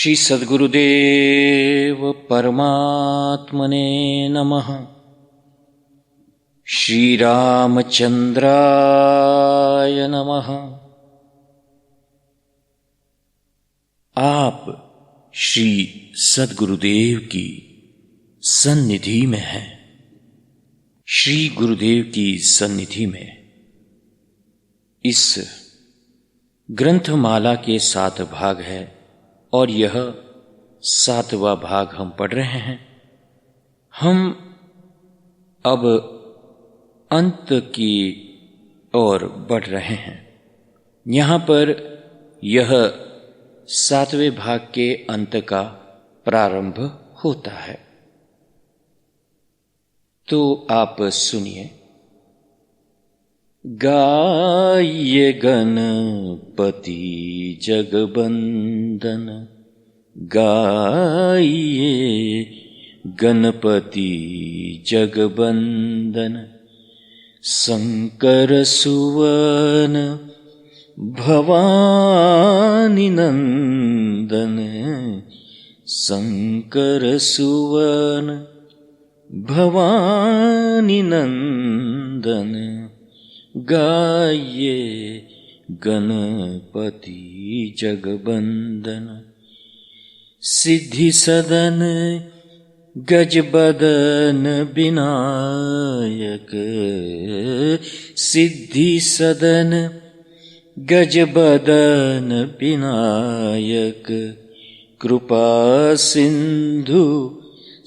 श्री सद्गुरुदेव परमात्मने नमः। श्री रामचंद्राय नमः। आप श्री सद्गुरुदेव की सन्निधि में हैं। श्री गुरुदेव की सन्निधि में इस ग्रंथमाला के 7 भाग है और यह 7वां भाग हम पढ़ रहे हैं। हम अब अंत की ओर बढ़ रहे हैं। यहां पर यह 7वें भाग के अंत का प्रारंभ होता है। तो आप सुनिए। गाये गणपति जगबंदन, गाये गणपति जगबंदन, शंकर सुवन भवानी नंदन, शंकर सुवन भवानी नंदन, गाये गणपति जगबंदन, सिद्धि सदन गजबदन विनायक, सिद्धि सदन गजबदन विनायक, कृपा सिंधु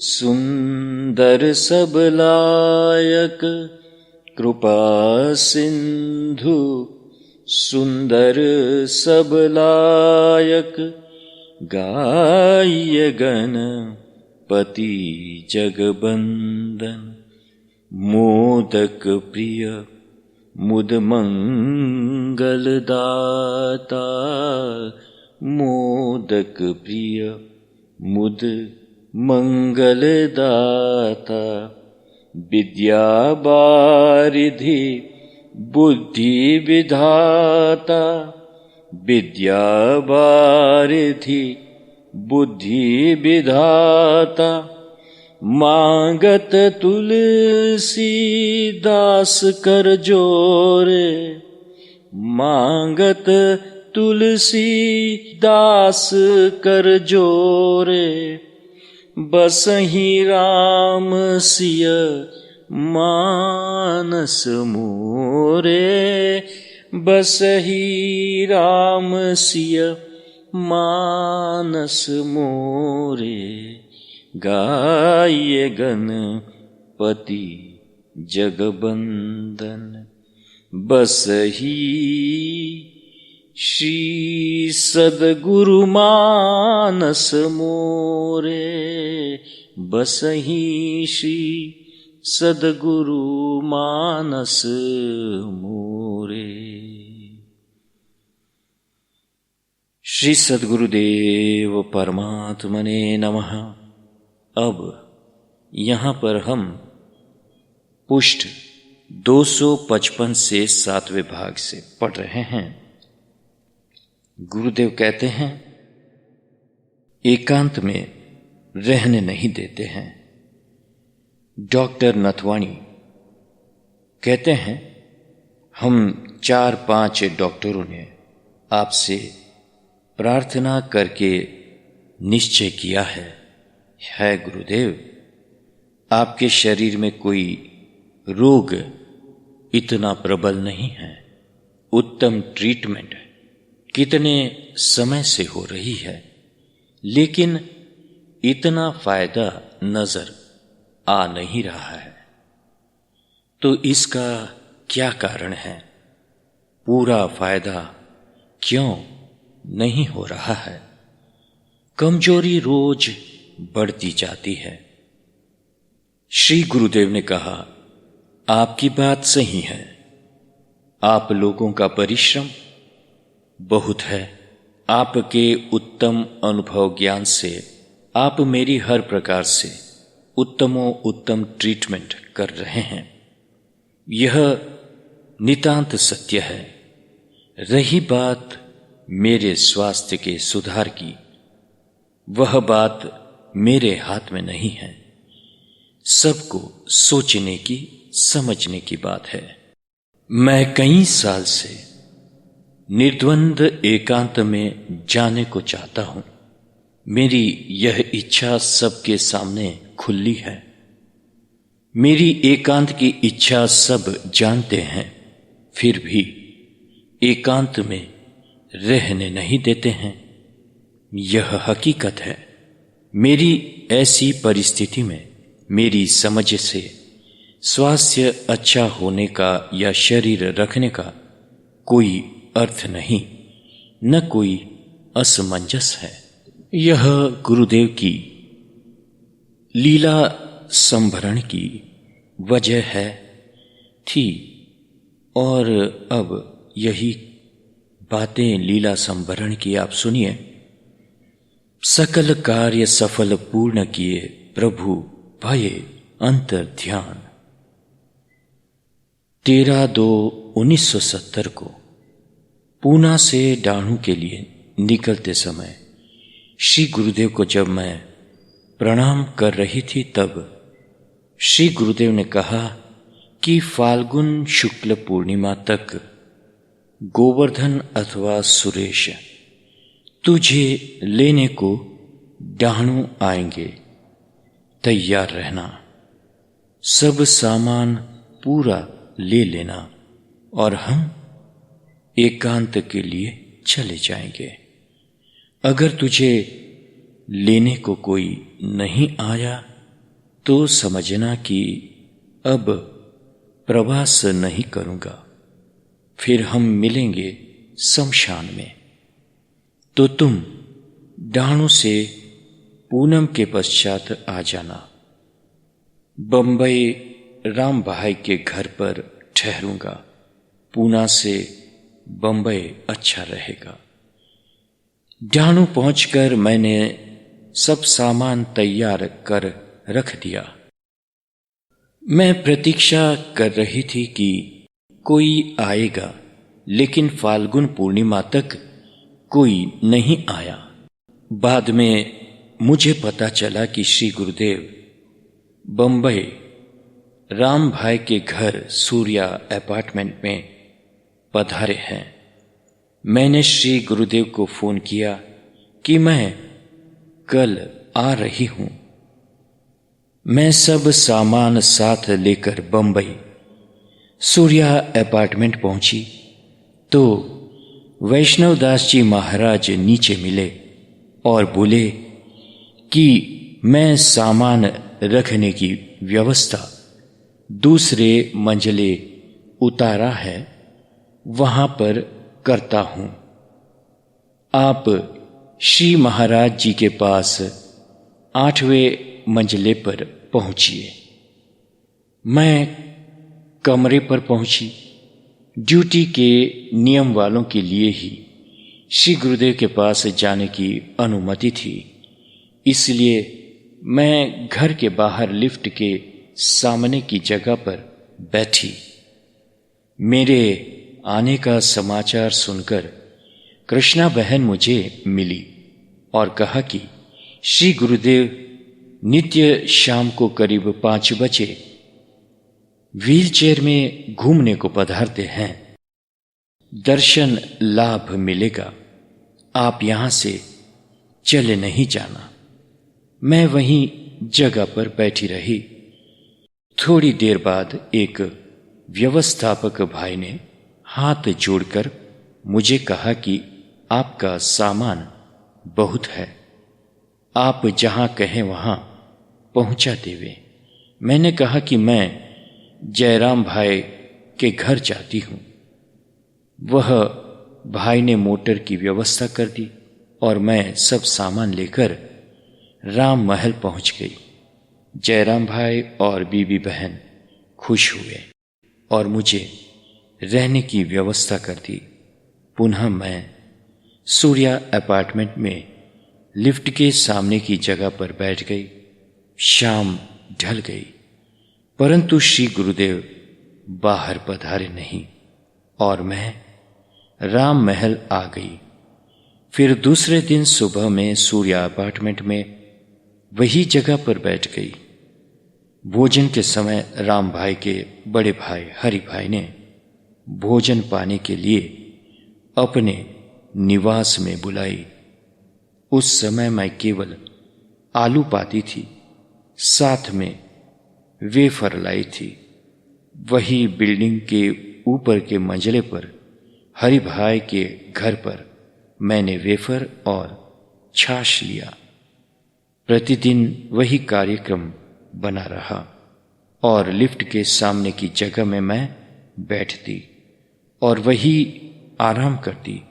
सुंदर सबलायक, कृपा सिंधु सुंदर सबलायक, गाये गणपति जगबंदन, मोदक प्रिय मुद मंगल दाता, मोदक प्रिय मुद मंगल दाता, विद्या बारिधि बुद्धि विधाता, विद्या बारिधि बुद्धि विधाता, मांगत तुलसी दास कर जोरे, मांगत तुलसी दास कर जोरे, बसहि राम सिय मानस मोरे, बसहि राम सिय मानस मोरे, गाये गणपति जगबंदन, बसहि श्री सद्गुरु मानस मोरे, बसहि श्री सद्गुरु मानस मोरे। श्री सद्गुरुदेव परमात्मने नमः। अब यहां पर हम पुष्ट 255 से 7वें भाग से पढ़ रहे हैं। गुरुदेव कहते हैं, एकांत में रहने नहीं देते हैं। डॉक्टर नथवाणी कहते हैं, हम 4-5 डॉक्टरों ने आपसे प्रार्थना करके निश्चय किया है गुरुदेव, आपके शरीर में कोई रोग इतना प्रबल नहीं है। उत्तम ट्रीटमेंट कितने समय से हो रही है, लेकिन इतना फायदा नजर आ नहीं रहा है। तो इसका क्या कारण है? पूरा फायदा क्यों नहीं हो रहा है? कमजोरी रोज बढ़ती जाती है। श्री गुरुदेव ने कहा, आपकी बात सही है। आप लोगों का परिश्रम बहुत है। आपके उत्तम अनुभव ज्ञान से आप मेरी हर प्रकार से उत्तम ट्रीटमेंट कर रहे हैं। यह नितांत सत्य है। रही बात मेरे स्वास्थ्य के सुधार की, वह बात मेरे हाथ में नहीं है। सबको सोचने की, समझने की बात है। मैं कई साल से निर्द्वंद एकांत में जाने को चाहता हूं। मेरी यह इच्छा सबके सामने खुली है। मेरी एकांत की इच्छा सब जानते हैं, फिर भी एकांत में रहने नहीं देते हैं। यह हकीकत है। मेरी ऐसी परिस्थिति में मेरी समझ से स्वास्थ्य अच्छा होने का या शरीर रखने का कोई अर्थ नहीं, न कोई असमंजस है। यह गुरुदेव की लीला संभरण की वजह है, थी, और अब यही बातें लीला संभरण की आप सुनिए। सकल कार्य सफल पूर्ण किए प्रभु भये अंतर ध्यान। 13/2/1970 को पूना से डाणू के लिए निकलते समय श्री गुरुदेव को जब मैं प्रणाम कर रही थी, तब श्री गुरुदेव ने कहा कि फाल्गुन शुक्ल पूर्णिमा तक गोवर्धन अथवा सुरेश तुझे लेने को डाणू आएंगे, तैयार रहना। सब सामान पूरा ले लेना और हम एकांत के लिए चले जाएंगे। अगर तुझे लेने को कोई नहीं आया तो समझना कि अब प्रवास नहीं करूंगा। फिर हम मिलेंगे शमशान में। तो तुम डाणू से पूनम के पश्चात आ जाना। बंबई राम भाई के घर पर ठहरूंगा। पूना से बंबई अच्छा रहेगा। डाणू पहुंचकर मैंने सब सामान तैयार कर रख दिया। मैं प्रतीक्षा कर रही थी कि कोई आएगा, लेकिन फाल्गुन पूर्णिमा तक कोई नहीं आया। बाद में मुझे पता चला कि श्री गुरुदेव बंबई राम भाई के घर सूर्या अपार्टमेंट में पधारे हैं। मैंने श्री गुरुदेव को फोन किया कि मैं कल आ रही हूं। मैं सब सामान साथ लेकर बंबई सूर्या अपार्टमेंट पहुंची तो वैष्णवदास जी महाराज नीचे मिले और बोले कि मैं सामान रखने की व्यवस्था दूसरे मंजिले उतारा है, वहां पर करता हूं। आप श्री महाराज जी के पास 8वें मंजिले पर पहुंचिए। मैं कमरे पर पहुंची। ड्यूटी के नियम वालों के लिए ही श्री गुरुदेव के पास जाने की अनुमति थी, इसलिए मैं घर के बाहर लिफ्ट के सामने की जगह पर बैठी। मेरे आने का समाचार सुनकर कृष्णा बहन मुझे मिली और कहा कि श्री गुरुदेव नित्य शाम को करीब 5 बजे व्हीलचेयर में घूमने को पधारते हैं। दर्शन लाभ मिलेगा। आप यहां से चले नहीं जाना। मैं वहीं जगह पर बैठी रही। थोड़ी देर बाद एक व्यवस्थापक भाई ने हाथ जोड़कर मुझे कहा कि आपका सामान बहुत है, आप जहां कहें वहां पहुंचा देवे। मैंने कहा कि मैं जयराम भाई के घर जाती हूं। वह भाई ने मोटर की व्यवस्था कर दी और मैं सब सामान लेकर राम महल पहुंच गई। जयराम भाई और बीबी बहन खुश हुए और मुझे रहने की व्यवस्था कर दी। पुनः मैं सूर्या अपार्टमेंट में लिफ्ट के सामने की जगह पर बैठ गई। शाम ढल गई, परंतु श्री गुरुदेव बाहर पधारे नहीं और मैं राम महल आ गई। फिर दूसरे दिन सुबह में सूर्या अपार्टमेंट में वही जगह पर बैठ गई। भोजन के समय राम भाई के बड़े भाई हरि भाई ने भोजन पाने के लिए अपने निवास में बुलाई। उस समय मैं केवल आलू पाती थी, साथ में वेफर लाई थी। वही बिल्डिंग के ऊपर के मंजिले पर हरि भाई के घर पर मैंने वेफर और छाछ लिया। प्रतिदिन वही कार्यक्रम बना रहा और लिफ्ट के सामने की जगह में मैं बैठती और वही आराम करती।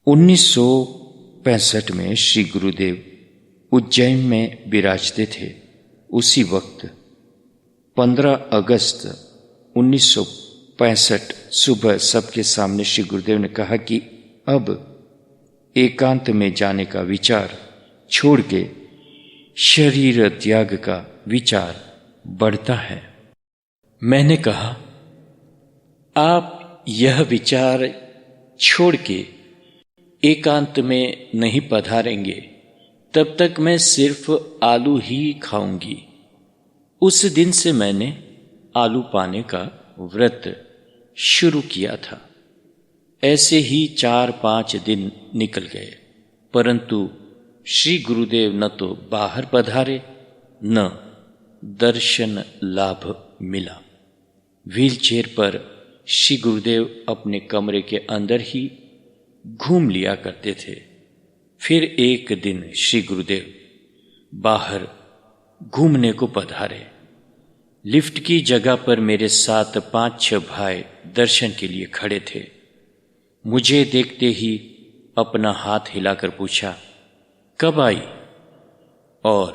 1965 में श्री गुरुदेव उज्जैन में विराजते थे। उसी वक्त 15 अगस्त 1965 सुबह सबके सामने श्री गुरुदेव ने कहा कि अब एकांत में जाने का विचार छोड़ के शरीर त्याग का विचार बढ़ता है। मैंने कहा, आप यह विचार छोड़ के एकांत में नहीं पधारेंगे तब तक मैं सिर्फ आलू ही खाऊंगी। उस दिन से मैंने आलू पाने का व्रत शुरू किया था। ऐसे ही 4-5 दिन निकल गए, परंतु श्री गुरुदेव न तो बाहर पधारे न दर्शन लाभ मिला। व्हीलचेयर पर श्री गुरुदेव अपने कमरे के अंदर ही घूम लिया करते थे। फिर एक दिन श्री गुरुदेव बाहर घूमने को पधारे। लिफ्ट की जगह पर मेरे साथ 5-6 भाई दर्शन के लिए खड़े थे। मुझे देखते ही अपना हाथ हिलाकर पूछा, कब आई? और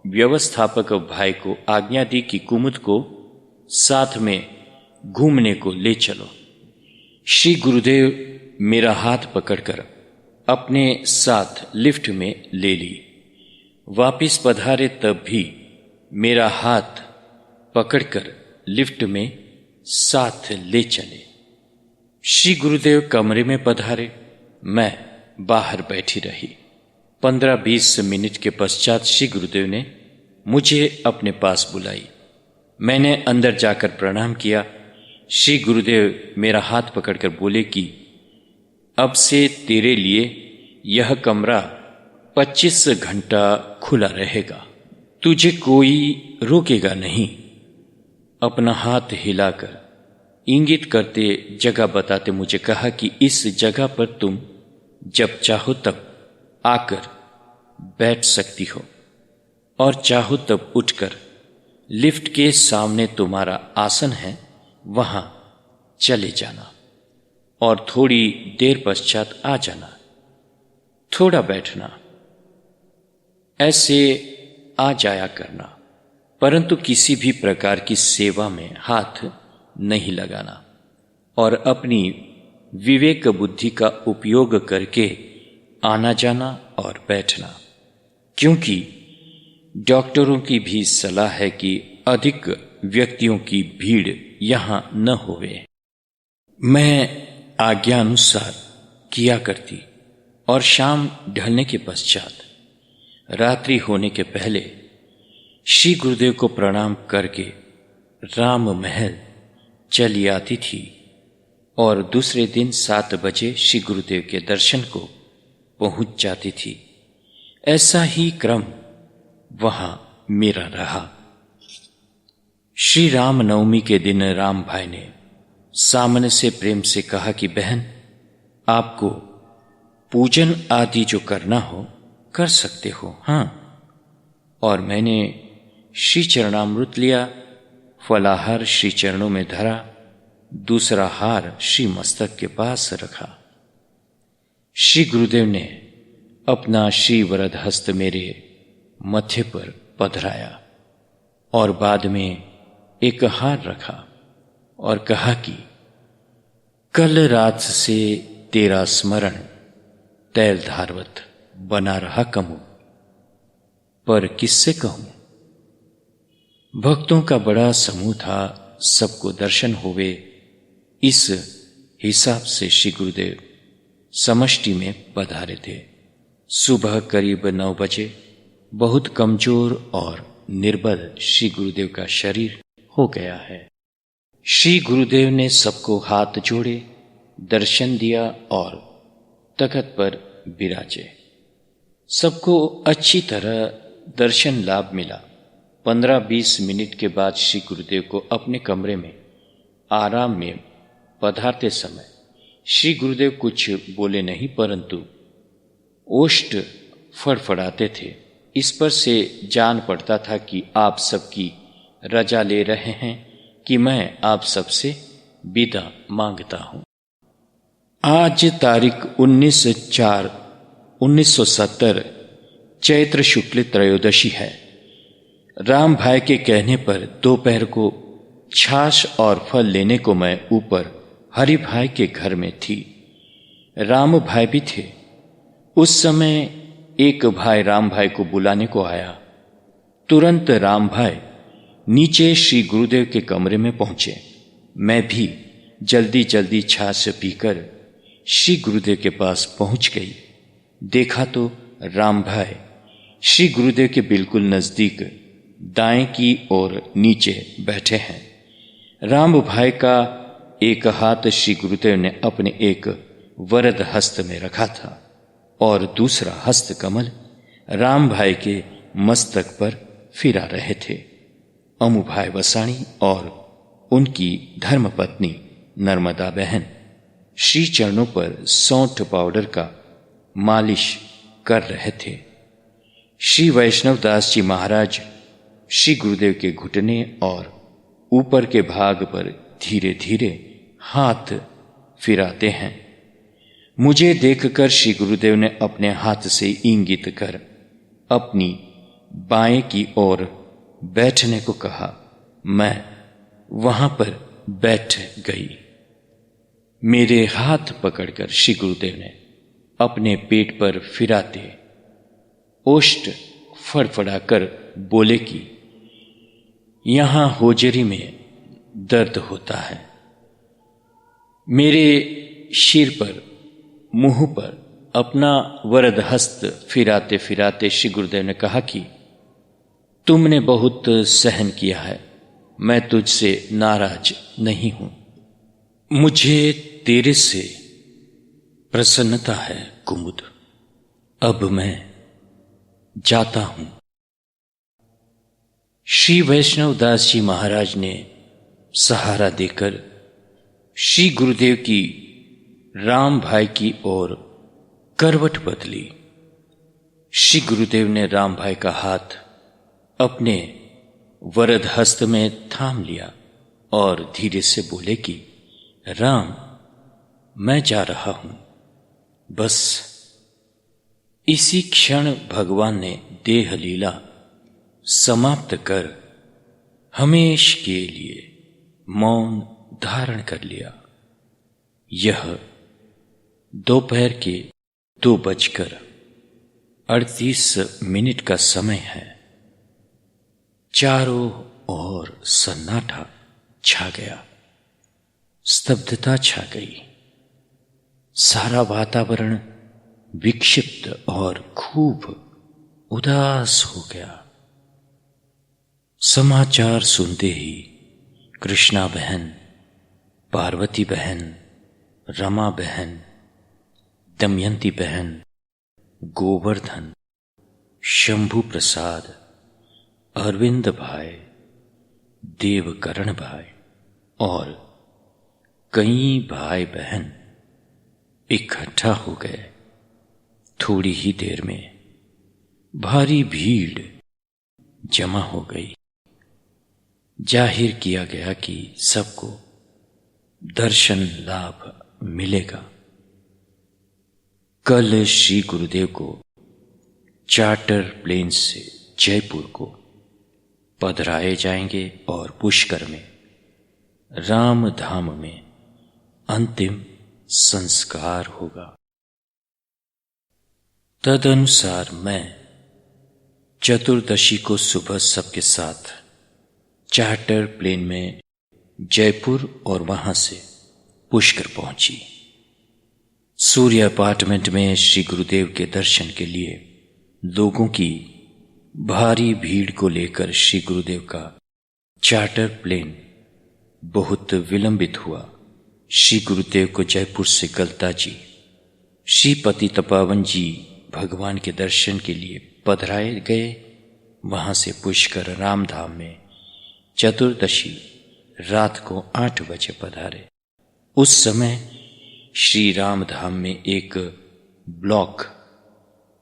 व्यवस्थापक भाई को आज्ञा दी कि कुमुद को साथ में घूमने को ले चलो। श्री गुरुदेव मेरा हाथ पकड़कर अपने साथ लिफ्ट में ले ली। वापिस पधारे तब भी मेरा हाथ पकड़कर लिफ्ट में साथ ले चले। श्री गुरुदेव कमरे में पधारे, मैं बाहर बैठी रही। 15-20 मिनट के पश्चात श्री गुरुदेव ने मुझे अपने पास बुलाई। मैंने अंदर जाकर प्रणाम किया। श्री गुरुदेव मेरा हाथ पकड़कर बोले कि अब से तेरे लिए यह कमरा 25 घंटा खुला रहेगा, तुझे कोई रोकेगा नहीं। अपना हाथ हिलाकर इंगित करते जगह बताते मुझे कहा कि इस जगह पर तुम जब चाहो तब आकर बैठ सकती हो और चाहो तब उठकर लिफ्ट के सामने तुम्हारा आसन है, वहां चले जाना और थोड़ी देर पश्चात आ जाना। थोड़ा बैठना, ऐसे आ जाया करना, परंतु किसी भी प्रकार की सेवा में हाथ नहीं लगाना और अपनी विवेक बुद्धि का उपयोग करके आना जाना और बैठना, क्योंकि डॉक्टरों की भी सलाह है कि अधिक व्यक्तियों की भीड़ यहां न होवे। मैं आज्ञानुसार किया करती और शाम ढलने के पश्चात रात्रि होने के पहले श्री गुरुदेव को प्रणाम करके राम महल चली आती थी और दूसरे दिन 7 बजे श्री गुरुदेव के दर्शन को पहुंच जाती थी। ऐसा ही क्रम वहां मेरा रहा। श्री राम नवमी के दिन राम भाई ने सामने से प्रेम से कहा कि बहन, आपको पूजन आदि जो करना हो कर सकते हो। हाँ। और मैंने श्री चरणामृत लिया, फलाहार श्री चरणों में धरा, दूसरा हार श्री मस्तक के पास रखा। श्री गुरुदेव ने अपना श्री वरद हस्त मेरे मथे पर पधराया और बाद में एक हार रखा और कहा कि कल रात से तेरा स्मरण तैल धारवत बना रहा कमु, पर किससे कहूं? भक्तों का बड़ा समूह था, सबको दर्शन होवे, इस हिसाब से श्री गुरुदेव समष्टि में पधारे थे। सुबह करीब 9 बजे बहुत कमजोर और निर्बल श्री गुरुदेव का शरीर हो गया है। श्री गुरुदेव ने सबको हाथ जोड़े, दर्शन दिया और तख्त पर विराजे। सबको अच्छी तरह दर्शन लाभ मिला। 15-20 मिनट के बाद श्री गुरुदेव को अपने कमरे में आराम में पधारते समय श्री गुरुदेव कुछ बोले नहीं, परंतु ओष्ठ फड़फड़ाते थे। इस पर से जान पड़ता था कि आप सबकी रजा ले रहे हैं कि मैं आप सबसे विदा मांगता हूं। आज तारीख 19/4/1970 चैत्र शुक्ल त्रयोदशी है। राम भाई के कहने पर दोपहर को छाछ और फल लेने को मैं ऊपर हरि भाई के घर में थी। राम भाई भी थे। उस समय एक भाई राम भाई को बुलाने को आया। तुरंत राम भाई नीचे श्री गुरुदेव के कमरे में पहुंचे। मैं भी जल्दी जल्दी छाछ पीकर श्री गुरुदेव के पास पहुंच गई। देखा तो राम भाई श्री गुरुदेव के बिल्कुल नजदीक दाएं की ओर नीचे बैठे हैं। राम भाई का एक हाथ श्री गुरुदेव ने अपने एक वरद हस्त में रखा था और दूसरा हस्त कमल राम भाई के मस्तक पर फिरा रहे थे। अमू भाई वसाणी और उनकी धर्मपत्नी नर्मदा बहन श्री चरणों पर सौंठ पाउडर का मालिश कर रहे थे। श्री वैष्णव दास जी महाराज श्री गुरुदेव के घुटने और ऊपर के भाग पर धीरे धीरे हाथ फिराते हैं। मुझे देखकर श्री गुरुदेव ने अपने हाथ से इंगित कर अपनी बाएं की ओर बैठने को कहा। मैं वहां पर बैठ गई। मेरे हाथ पकड़कर श्री गुरुदेव ने अपने पेट पर फिराते ओष्ठ फड़फड़ाकर बोले कि यहां होजरी में दर्द होता है। मेरे सिर पर मुंह पर अपना वरद हस्त फिराते फिराते श्री गुरुदेव ने कहा कि तुमने बहुत सहन किया है, मैं तुझसे नाराज नहीं हूं। मुझे तेरे से प्रसन्नता है कुमुद। अब मैं जाता हूं। श्री वैष्णव दास जी महाराज ने सहारा देकर श्री गुरुदेव की राम भाई की ओर करवट बदली। श्री गुरुदेव ने राम भाई का हाथ अपने वरद हस्त में थाम लिया और धीरे से बोले कि राम, मैं जा रहा हूं। बस इसी क्षण भगवान ने देह लीला समाप्त कर हमेश के लिए मौन धारण कर लिया। यह दोपहर के 2:38 का समय है। चारों ओर सन्नाटा छा गया, स्तब्धता छा गई। सारा वातावरण विक्षिप्त और खूब उदास हो गया। समाचार सुनते ही कृष्णा बहन, पार्वती बहन, रमा बहन, दमयंती बहन, गोवर्धन, शंभू प्रसाद, अरविंद भाई, देवकरण भाई और कई भाई बहन इकट्ठा हो गए। थोड़ी ही देर में भारी भीड़ जमा हो गई। जाहिर किया गया कि सबको दर्शन लाभ मिलेगा। कल श्री गुरुदेव को चार्टर प्लेन से जयपुर को पधराए जाएंगे और पुष्कर में राम धाम में अंतिम संस्कार होगा। तदनुसार मैं चतुर्दशी को सुबह सबके साथ चार्टर प्लेन में जयपुर और वहां से पुष्कर पहुंची। सूर्य अपार्टमेंट में श्री गुरुदेव के दर्शन के लिए लोगों की भारी भीड़ को लेकर श्री गुरुदेव का चार्टर प्लेन बहुत विलंबित हुआ। श्री गुरुदेव को जयपुर से गलता जी, श्री पतित पावन जी भगवान के दर्शन के लिए पधराए गए। वहां से पुष्कर रामधाम में चतुर्दशी रात को 8 बजे पधारे। उस समय श्री रामधाम में एक ब्लॉक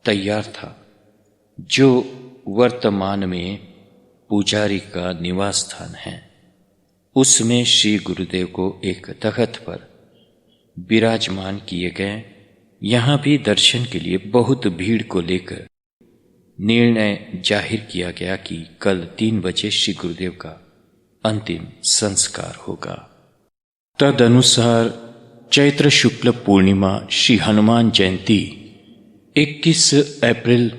तैयार था जो वर्तमान में पुजारी का निवास स्थान है। उसमें श्री गुरुदेव को एक तख्त पर विराजमान किए गए। यहाँ भी दर्शन के लिए बहुत भीड़ को लेकर निर्णय जाहिर किया गया कि कल 3 बजे श्री गुरुदेव का अंतिम संस्कार होगा। तदनुसार चैत्र शुक्ल पूर्णिमा श्री हनुमान जयंती 21 अप्रैल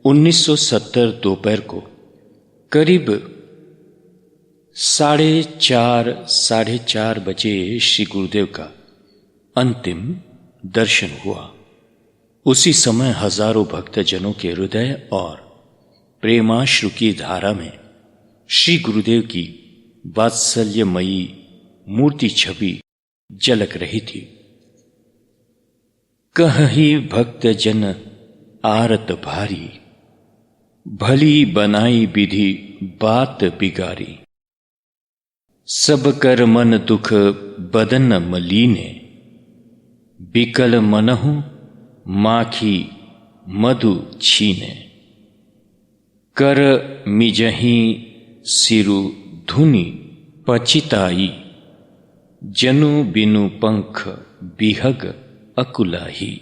1970 दोपहर को करीब 4:30 बजे श्री गुरुदेव का अंतिम दर्शन हुआ। उसी समय हजारों भक्तजनों के हृदय और प्रेमाश्रु की धारा में श्री गुरुदेव की वात्सल्यमयी मूर्ति छवि झलक रही थी। कहि भक्तजन आरत भारी, भली बनाई विधि बात बिगारी। सब कर मन दुख बदन मलीने, बिकल मनहु माखी मधु छीने। कर मिजही सिरु धुनि पचिताई, जनु बिनु पंख बिहग अकुलाही।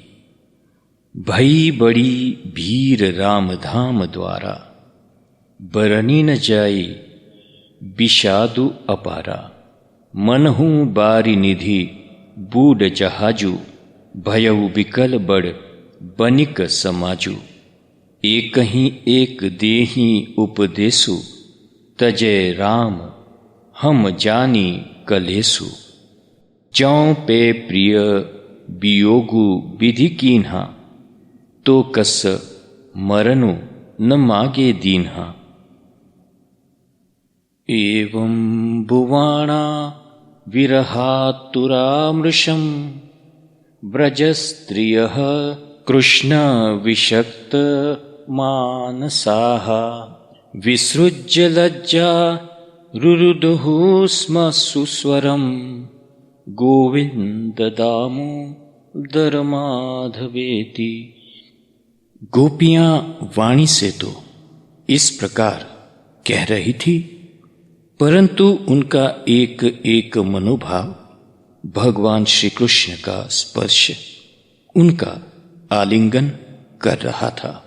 भई बड़ी भीर राम धाम द्वारा, बरनी न जाई विषादु अपारा। मनहु बारी निधि बूढ़ जहाजु, भयउ विकल बड़ बनिक समाजु। एक ही एक देही उपदेसु, तजय राम हम जानी कलेसु। जौं पे प्रिय वियोगु विधि कीन्हा, तो कस मरनु न मागे दीन्हा। एवं बुवाणा विरहातुरामृशं, व्रजस्त्रियः कृष्ण विषक्त मानसाः। विसृज्य लज्जा रुरुदुः स्म सुस्वरम्, गोविंद दामोदर माधवेति। गोपियां वाणी से तो इस प्रकार कह रही थी, परंतु उनका एक एक मनोभाव भगवान श्री कृष्ण का स्पर्श, उनका आलिंगन कर रहा था।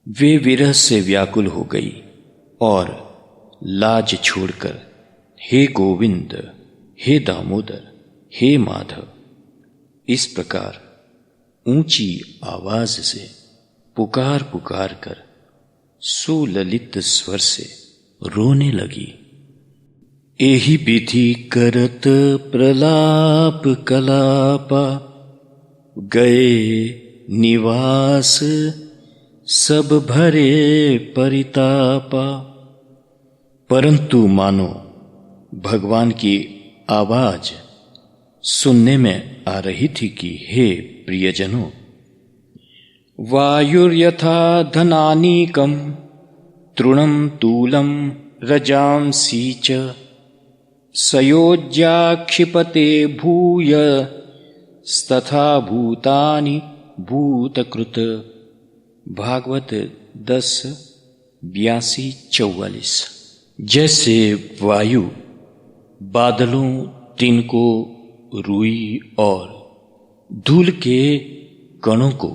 वे विरह से व्याकुल हो गई और लाज छोड़कर हे गोविंद, हे दामोदर, हे माधव, इस प्रकार ऊंची आवाज से पुकार पुकार कर सुललित स्वर से रोने लगी। एहि विधि करत प्रलाप कलापा, गए निवास सब भरे परितापा। परंतु मानो भगवान की आवाज सुनने में आ रही थी कि हे प्रियजनों, वायुर्यथा धनानीकम तृणम तूलम रजांसी च, सयोज्या क्षिपते भूय तथा भूतानि भूतकृत। भागवत 10:82-44। जैसे वायु बादलों, तिनकों, रुई और धूल के कणों को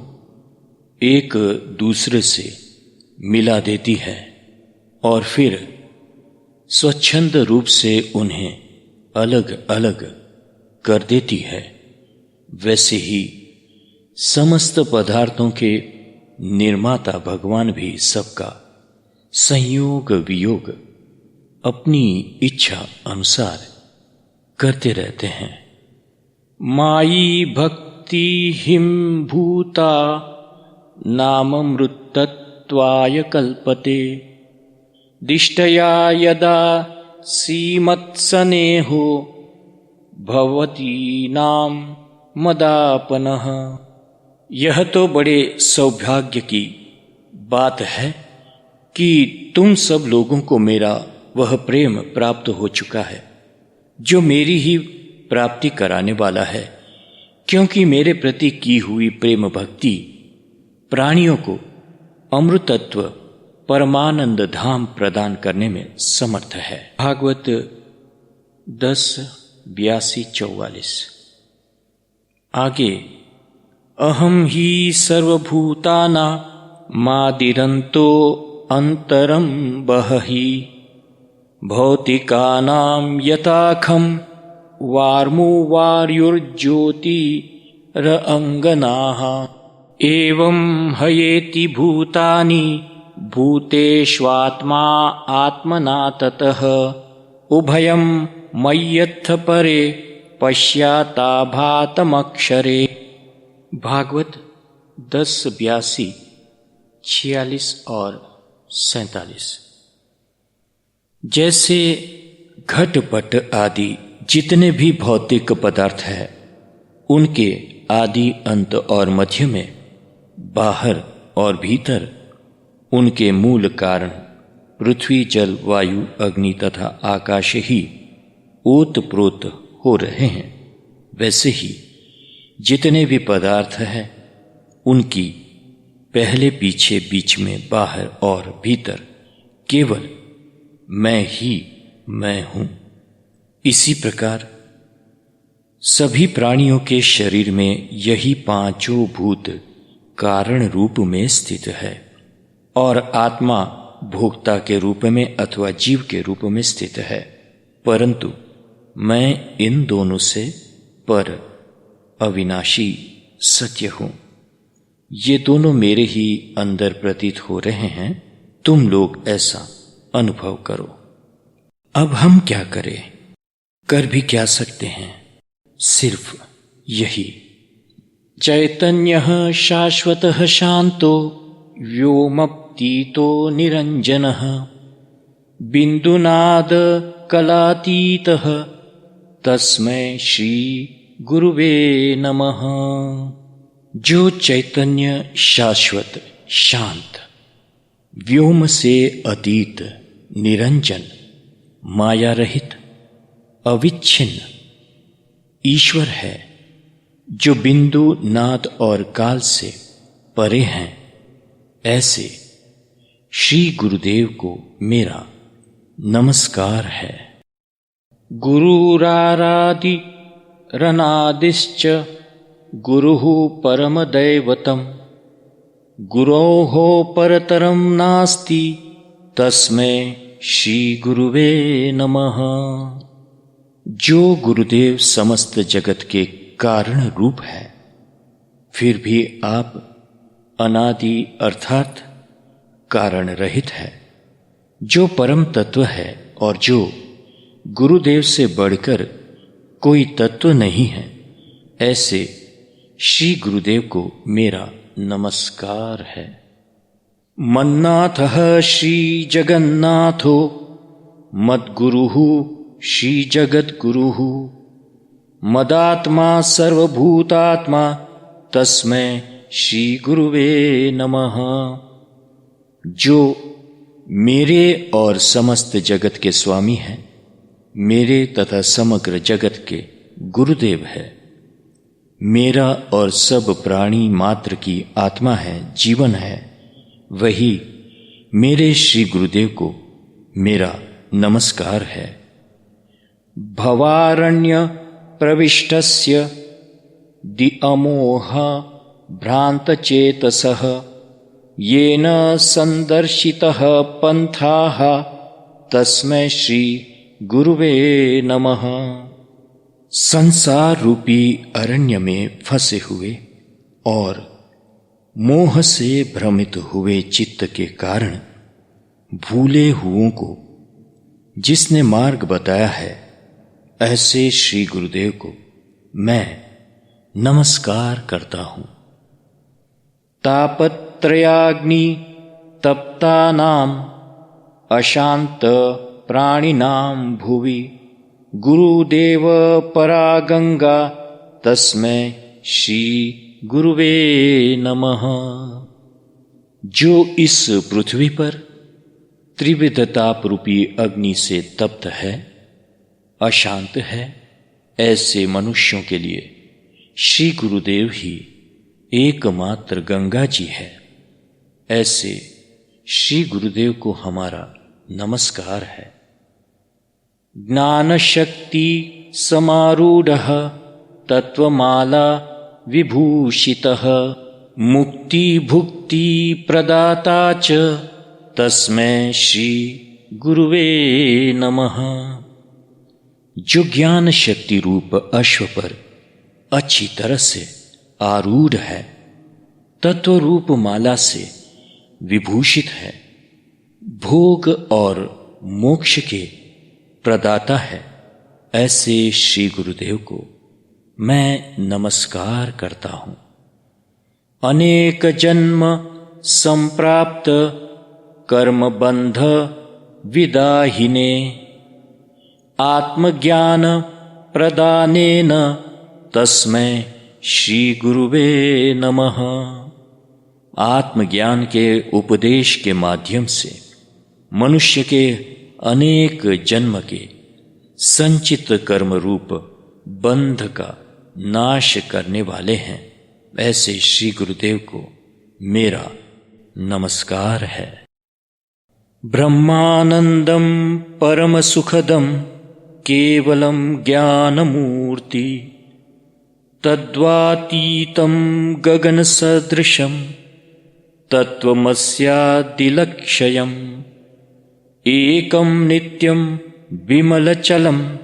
एक दूसरे से मिला देती है और फिर स्वच्छंद रूप से उन्हें अलग अलग कर देती है, वैसे ही समस्त पदार्थों के निर्माता भगवान भी सबका संयोग वियोग अपनी इच्छा अनुसार करते रहते हैं। मायी भक्ति हिम भूता नाममृतत्वाय कल्पते दिष्टया यदा सीमत्सनेहो भवती नाम मदापनः। यह तो बड़े सौभाग्य की बात है कि तुम सब लोगों को मेरा वह प्रेम प्राप्त हो चुका है जो मेरी ही प्राप्ति कराने वाला है, क्योंकि मेरे प्रति की हुई प्रेम भक्ति प्राणियों को अमृतत्व परमानंद धाम प्रदान करने में समर्थ है। भागवत 10:82-44। आगे, अहम ही सर्वभूताना मादिरंतो अंतरम बहि भौतिकानां यथाखम वार्मुवार्युर्ज्योतिरअंगनाः एवं हयेति भूतानि भूतेष्वात्मा आत्मना ततः उभयं मय्यथ परे पश्याताभातमक्षरे। भागवत 10:82-46 और 47। जैसे घटपट आदि जितने भी भौतिक पदार्थ हैं, उनके आदि अंत और मध्य में, बाहर और भीतर, उनके मूल कारण पृथ्वी जल वायु अग्नि तथा आकाश ही ओतप्रोत हो रहे हैं, वैसे ही जितने भी पदार्थ हैं उनकी पहले पीछे बीच में बाहर और भीतर केवल मैं ही मैं हूं। इसी प्रकार सभी प्राणियों के शरीर में यही पांचों भूत कारण रूप में स्थित है और आत्मा भोक्ता के रूप में अथवा जीव के रूप में स्थित है, परंतु मैं इन दोनों से पर अविनाशी सत्य हूं। ये दोनों मेरे ही अंदर प्रतीत हो रहे हैं, तुम लोग ऐसा अनुभव करो। अब हम क्या करें? कर भी क्या सकते हैं? सिर्फ यही, चैतन्यः शाश्वतः शांतो व्योमतीतो निरंजनः बिंदुनाद कलातीतः तस्मै श्री गुरुवे नमः। जो चैतन्य शाश्वत शांत व्योम से अतीत निरंजन माया रहित अविच्छिन्न ईश्वर है, जो बिंदु नाद और काल से परे हैं, ऐसे श्री गुरुदेव को मेरा नमस्कार है। गुरुरारादि रनादिश्च गुरुः परमदैवतम गुरोः परतरम नास्ति तस्मै श्री गुरुवे नमः। जो गुरुदेव समस्त जगत के कारण रूप है, फिर भी आप अनादि अर्थात कारण रहित है, जो परम तत्व है और जो गुरुदेव से बढ़कर कोई तत्व नहीं है, ऐसे श्री गुरुदेव को मेरा नमस्कार है। मन्नाथः श्री जगन्नाथो मद्गुरुः श्री जगद्गुरुः मदात्मा सर्वभूतात्मा तस्मै श्री गुरुवे नमः। जो मेरे और समस्त जगत के स्वामी हैं, मेरे तथा समग्र जगत के गुरुदेव है, मेरा और सब प्राणी मात्र की आत्मा है, जीवन है, वही मेरे श्री गुरुदेव को मेरा नमस्कार है। भवारण्य प्रविष्टस्य दि अमोह भ्रांतचेतसः येन संदर्शितः पंथाः तस्मै श्री गुरुवे नमः। संसार रूपी अरण्य में फंसे हुए और मोह से भ्रमित हुए चित्त के कारण भूले हुओं को जिसने मार्ग बताया है, ऐसे श्री गुरुदेव को मैं नमस्कार करता हूं। तापत्रयाग्नि तप्तानाम अशांत प्राणिनाम भुवि गुरुदेव परा गंगा तस्मै श्री गुरुवे नमः। जो इस पृथ्वी पर त्रिविध ताप रूपी अग्नि से तप्त है, अशांत है, ऐसे मनुष्यों के लिए श्री गुरुदेव ही एकमात्र गंगा जी है। ऐसे श्री गुरुदेव को हमारा नमस्कार है। ज्ञान शक्ति समारूढ़ तत्वमाला विभूषितः मुक्ति भुक्ति प्रदाता च तस्मै श्री गुरुवे नमः। जो ज्ञान शक्ति रूप अश्व पर अच्छी तरह से आरूढ़ है, तत्व रूप माला से विभूषित है, भोग और मोक्ष के प्रदाता है, ऐसे श्री गुरुदेव को मैं नमस्कार करता हूं। अनेक जन्म संप्राप्त कर्म बंध विदाहिने आत्मज्ञान प्रदानेन तस्मै श्री गुरुवे नमः। आत्मज्ञान के उपदेश के माध्यम से मनुष्य के अनेक जन्म के संचित कर्म रूप बंध का नाश करने वाले हैं, ऐसे श्री गुरुदेव को मेरा नमस्कार है। ब्रह्मानंदम परम सुखदम केवलम ज्ञानमूर्ति तद्वातीतं गगन सदृशम तत्वमस्यादिलक्ष्यम् एकं नित्यं विमलचलं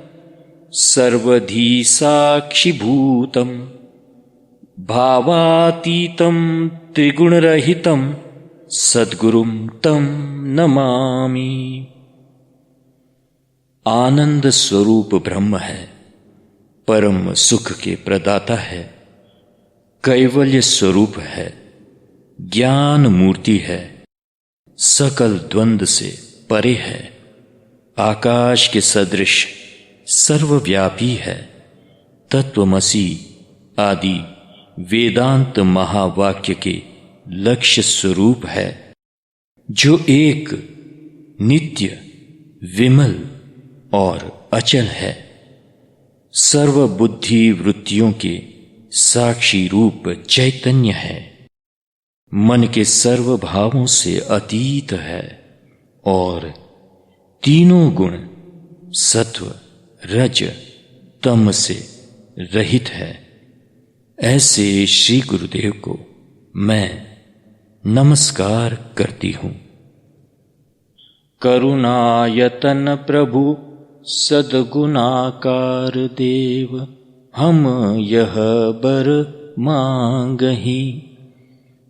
सर्वधी साक्षिभूतं भावातीतं त्रिगुणरहितं सद्गुरुं तं नमामि। आनंद स्वरूप ब्रह्म है, परम सुख के प्रदाता है, कैवल्य स्वरूप है, ज्ञान मूर्ति है, सकल द्वंद्व से परे है, आकाश के सदृश सर्वव्यापी है, तत्वमसि आदि वेदांत महावाक्य के लक्ष्य स्वरूप है, जो एक नित्य विमल और अचल है, सर्वबुद्धि वृत्तियों के साक्षी रूप चैतन्य है, मन के सर्व भावों से अतीत है और तीनों गुण सत्व रज तम से रहित है। ऐसे श्री गुरुदेव को मैं नमस्कार करती हूं। करुणायतन प्रभु सद्गुणाकार देव हम यह बर मांगहि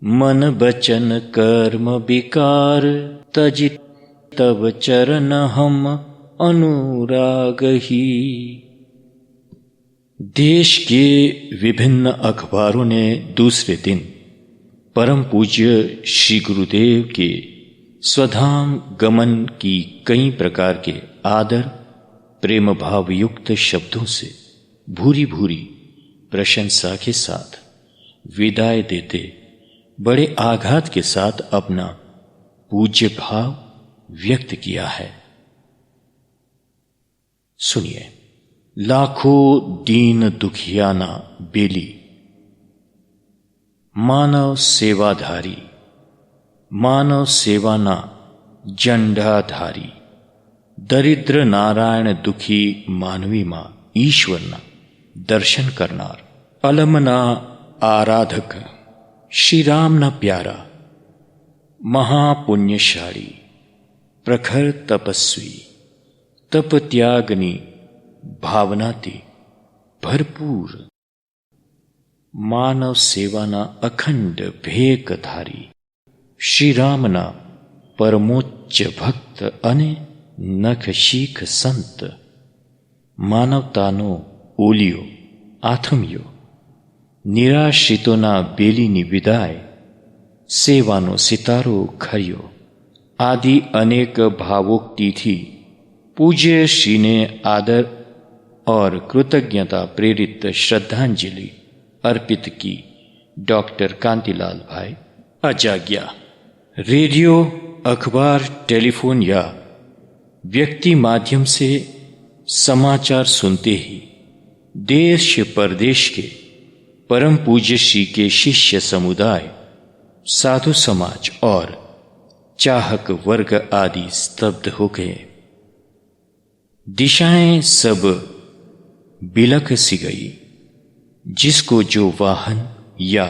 मन बचन कर्म विकार तजित तब चरण हम अनुरागहि। देश के विभिन्न अखबारों ने दूसरे दिन परम पूज्य श्री गुरुदेव के स्वधाम गमन की कई प्रकार के आदर प्रेम भावयुक्त शब्दों से भूरी भूरी प्रशंसा के साथ विदाई देते बड़े आघात के साथ अपना पूज्य भाव व्यक्त किया है। सुनिए। लाखों दीन दुखियाना बेली मानव सेवाधारी, मानव सेवाना जंडाधारी, दरिद्र नारायण दुखी मानवी मां ईश्वरना दर्शन करनार, अलमना आराधक, श्री राम ना प्यारा, महापुण्यशाली, प्रखर तपस्वी, तप त्यागनी भावनाती भरपूर, मानव सेवाना अखंड भेकधारी, श्री रामना परमोच्च भक्त अने नखशीख संत, मानवतानो ओलियो आथमियो, નિરાશ્રિતોના બેલીની વિદાય, સેવાનો સિતારો ખર્યો आदि अनेक भावोक्ति थी पूज्य श्री ने आदर और कृतज्ञता प्रेरित श्रद्धांजलि अर्पित की। डॉक्टर कांतिलाल भाई अजाग्या। रेडियो, अखबार, टेलीफोन या व्यक्ति माध्यम से समाचार सुनते ही देश परदेश के परम पूज्य श्री के शिष्य समुदाय, साधु समाज और चाहक वर्ग आदि स्तब्ध हो गए। दिशाएं सब बिलख सी गई। जिसको जो वाहन या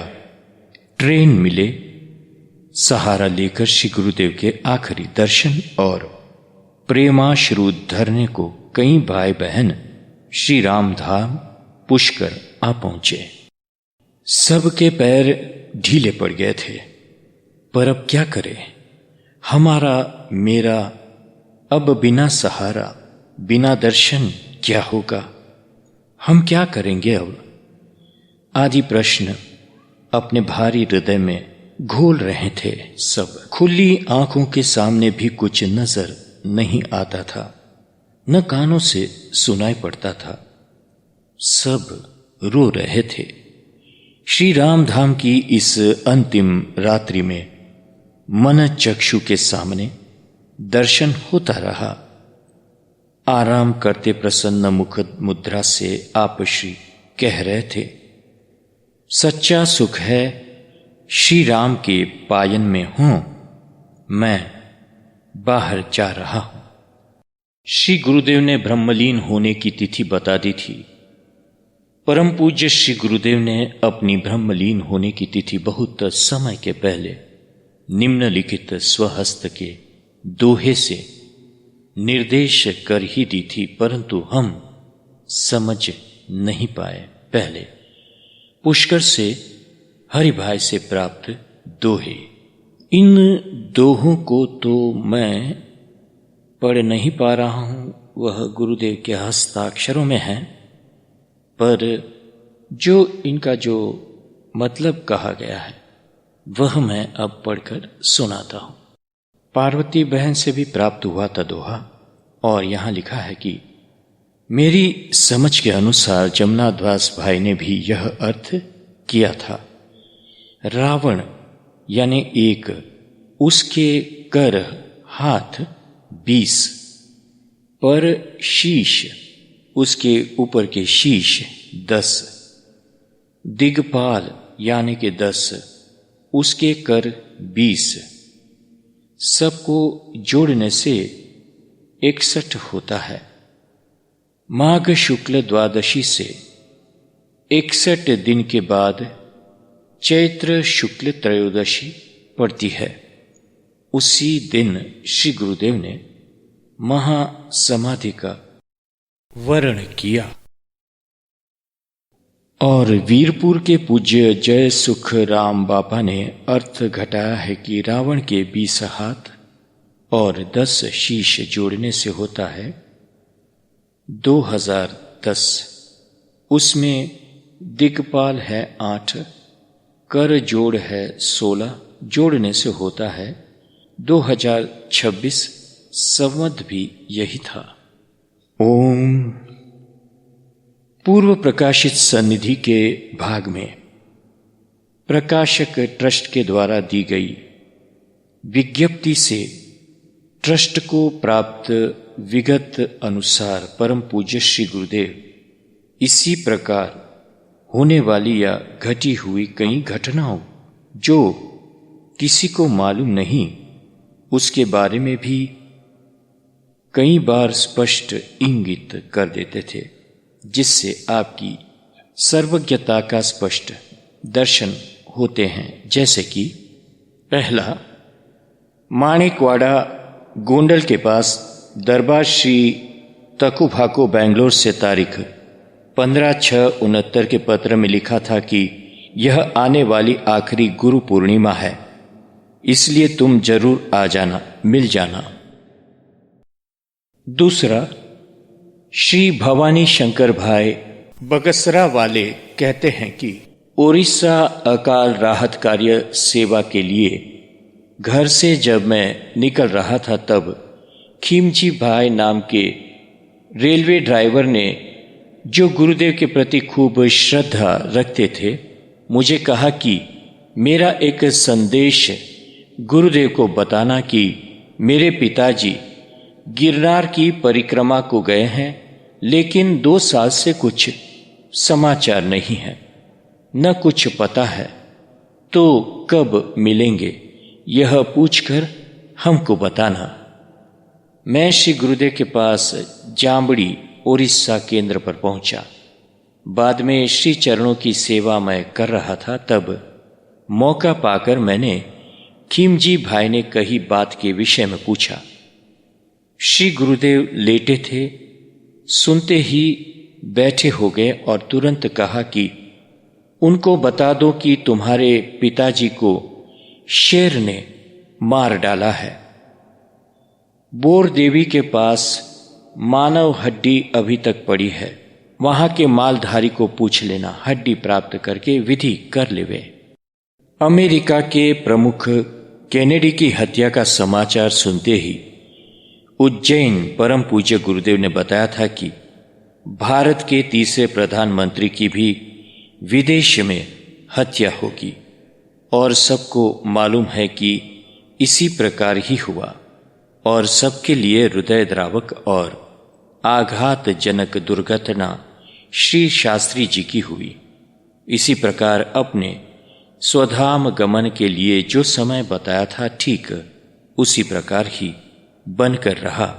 ट्रेन मिले, सहारा लेकर श्री गुरुदेव के आखिरी दर्शन और प्रेमाश्रु धरने को कई भाई बहन श्री राम धाम पुष्कर आ पहुंचे। सबके पैर ढीले पड़ गए थे, पर अब क्या करें? हमारा मेरा अब बिना सहारा, बिना दर्शन क्या होगा? हम क्या करेंगे अब? आदि प्रश्न अपने भारी हृदय में घोल रहे थे। सब खुली आंखों के सामने भी कुछ नजर नहीं आता था, न कानों से सुनाई पड़ता था। सब रो रहे थे। श्री राम धाम की इस अंतिम रात्रि में मन चक्षु के सामने दर्शन होता रहा। आराम करते प्रसन्न मुख मुद्रा से आप श्री कह रहे थे, सच्चा सुख है श्री राम के पायन में हूं, मैं बाहर जा रहा हूं। श्री गुरुदेव ने ब्रह्मलीन होने की तिथि बता दी थी। परम पूज्य श्री गुरुदेव ने अपनी ब्रह्मलीन होने की तिथि बहुत समय के पहले निम्नलिखित स्वहस्त के दोहे से निर्देश कर ही दी थी, परंतु हम समझ नहीं पाए। पहले पुष्कर से हरिभाई से प्राप्त दोहे। इन दोहों को तो मैं पढ़ नहीं पा रहा हूं, वह गुरुदेव के हस्ताक्षरों में है, पर जो इनका जो मतलब कहा गया है वह मैं अब पढ़कर सुनाता हूं। पार्वती बहन से भी प्राप्त हुआ था दोहा, और यहां लिखा है कि मेरी समझ के अनुसार जमुनादास भाई ने भी यह अर्थ किया था। रावण यानी एक, उसके कर हाथ 20, पर शीश, उसके ऊपर के शीश 10, दिग्पाल यानी के 10, उसके कर 20, सबको जोड़ने से 61 होता है। माघ शुक्ल द्वादशी से 61 दिन के बाद चैत्र शुक्ल त्रयोदशी पड़ती है। उसी दिन श्री गुरुदेव ने महासमाधि का वर्ण किया। और वीरपुर के पूज्य जय सुख राम बापा ने अर्थ घटाया है कि रावण के 20 हाथ और 10 शीश जोड़ने से होता है 2010। उसमें दिग्पाल है 8, कर जोड़ है 16, जोड़ने से होता है 2026। संवत भी यही था। ओम। पूर्व प्रकाशित सन्निधि के भाग में प्रकाशक ट्रस्ट के द्वारा दी गई विज्ञप्ति से ट्रस्ट को प्राप्त विगत अनुसार परम पूज्य श्री गुरुदेव इसी प्रकार होने वाली या घटी हुई कई घटनाओं जो किसी को मालूम नहीं, उसके बारे में भी कई बार स्पष्ट इंगित कर देते थे, जिससे आपकी सर्वज्ञता का स्पष्ट दर्शन होते हैं। जैसे कि पहला, माणिकवाड़ा गोंडल के पास दरबार श्री तकुभाको बेंगलोर से तारीख 15/6/69 के पत्र में लिखा था कि यह आने वाली आखिरी गुरु पूर्णिमा है, इसलिए तुम जरूर आ जाना, मिल जाना। दूसरा, श्री भवानी शंकर भाई बगसरा वाले कहते हैं कि ओडिशा अकाल राहत कार्य सेवा के लिए घर से जब मैं निकल रहा था तब खीमजी भाई नाम के रेलवे ड्राइवर ने, जो गुरुदेव के प्रति खूब श्रद्धा रखते थे, मुझे कहा कि मेरा एक संदेश गुरुदेव को बताना कि मेरे पिताजी गिरनार की परिक्रमा को गए हैं, लेकिन 2 साल से कुछ समाचार नहीं है, न कुछ पता है, तो कब मिलेंगे यह पूछकर हमको बताना। मैं श्री गुरुदेव के पास जांबड़ी ओडिशा केंद्र पर पहुंचा। बाद में श्री चरणों की सेवा मैं कर रहा था, तब मौका पाकर मैंने खीमजी भाई ने कही बात के विषय में पूछा। श्री गुरुदेव लेटे थे, सुनते ही बैठे हो गए और तुरंत कहा कि उनको बता दो कि तुम्हारे पिताजी को शेर ने मार डाला है। बोर देवी के पास मानव हड्डी अभी तक पड़ी है, वहां के मालधारी को पूछ लेना, हड्डी प्राप्त करके विधि कर लेवे। अमेरिका के प्रमुख केनेडी की हत्या का समाचार सुनते ही उज्जैन परम पूज्य गुरुदेव ने बताया था कि भारत के तीसरे प्रधानमंत्री की भी विदेश में हत्या होगी, और सबको मालूम है कि इसी प्रकार ही हुआ, और सबके लिए हृदयद्रावक और आघातजनक दुर्घटना श्री शास्त्री जी की हुई। इसी प्रकार अपने स्वधाम गमन के लिए जो समय बताया था, ठीक उसी प्रकार ही बनकर रहा।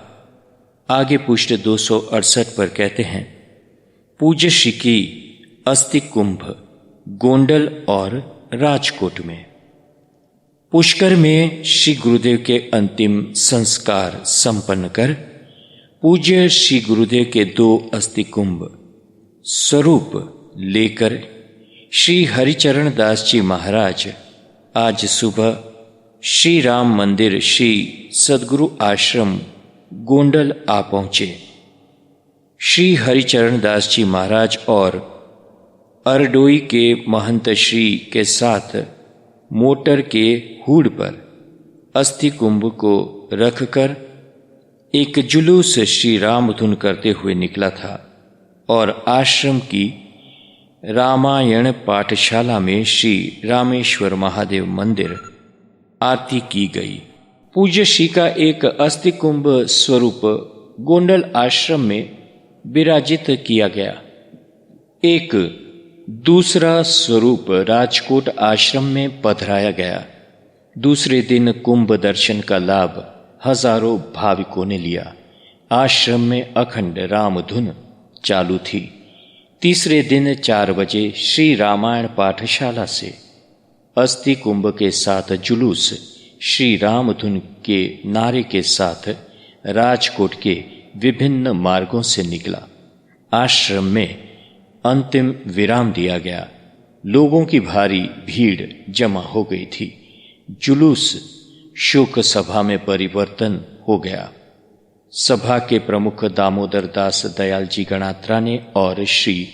आगे पृष्ठ 268 पर कहते हैं, पूज्य श्री की अस्थि कुंभ गोंडल और राजकोट में। पुष्कर में श्री गुरुदेव के अंतिम संस्कार संपन्न कर पूज्य श्री गुरुदेव के 2 अस्थि कुंभ स्वरूप लेकर श्री हरिचरण दास जी महाराज आज सुबह श्री राम मंदिर श्री सदगुरु आश्रम गोंडल आ पहुंचे। श्री हरिचरण दास जी महाराज और अरडोई के महंत श्री के साथ मोटर के हुड पर अस्थि कुंभ को रखकर एक जुलूस श्री राम धुन करते हुए निकला था, और आश्रम की रामायण पाठशाला में श्री रामेश्वर महादेव मंदिर आरती की गई। पूज्य श्री का एक अस्थि कुंभ स्वरूप गोंडल आश्रम में विराजित किया गया। एक दूसरा स्वरूप राजकोट आश्रम में पधराया गया। दूसरे दिन कुंभ दर्शन का लाभ हजारों भाविकों ने लिया। आश्रम में अखंड राम धुन चालू थी। तीसरे दिन 4 बजे श्री रामायण पाठशाला से अस्थि कुंभ के साथ जुलूस श्री राम धुन के नारे के साथ राजकोट के विभिन्न मार्गों से निकला। आश्रम में अंतिम विराम दिया गया। लोगों की भारी भीड़ जमा हो गई थी। जुलूस शोक सभा में परिवर्तन हो गया। सभा के प्रमुख दामोदर दास दयाल जी गणात्रा ने और श्री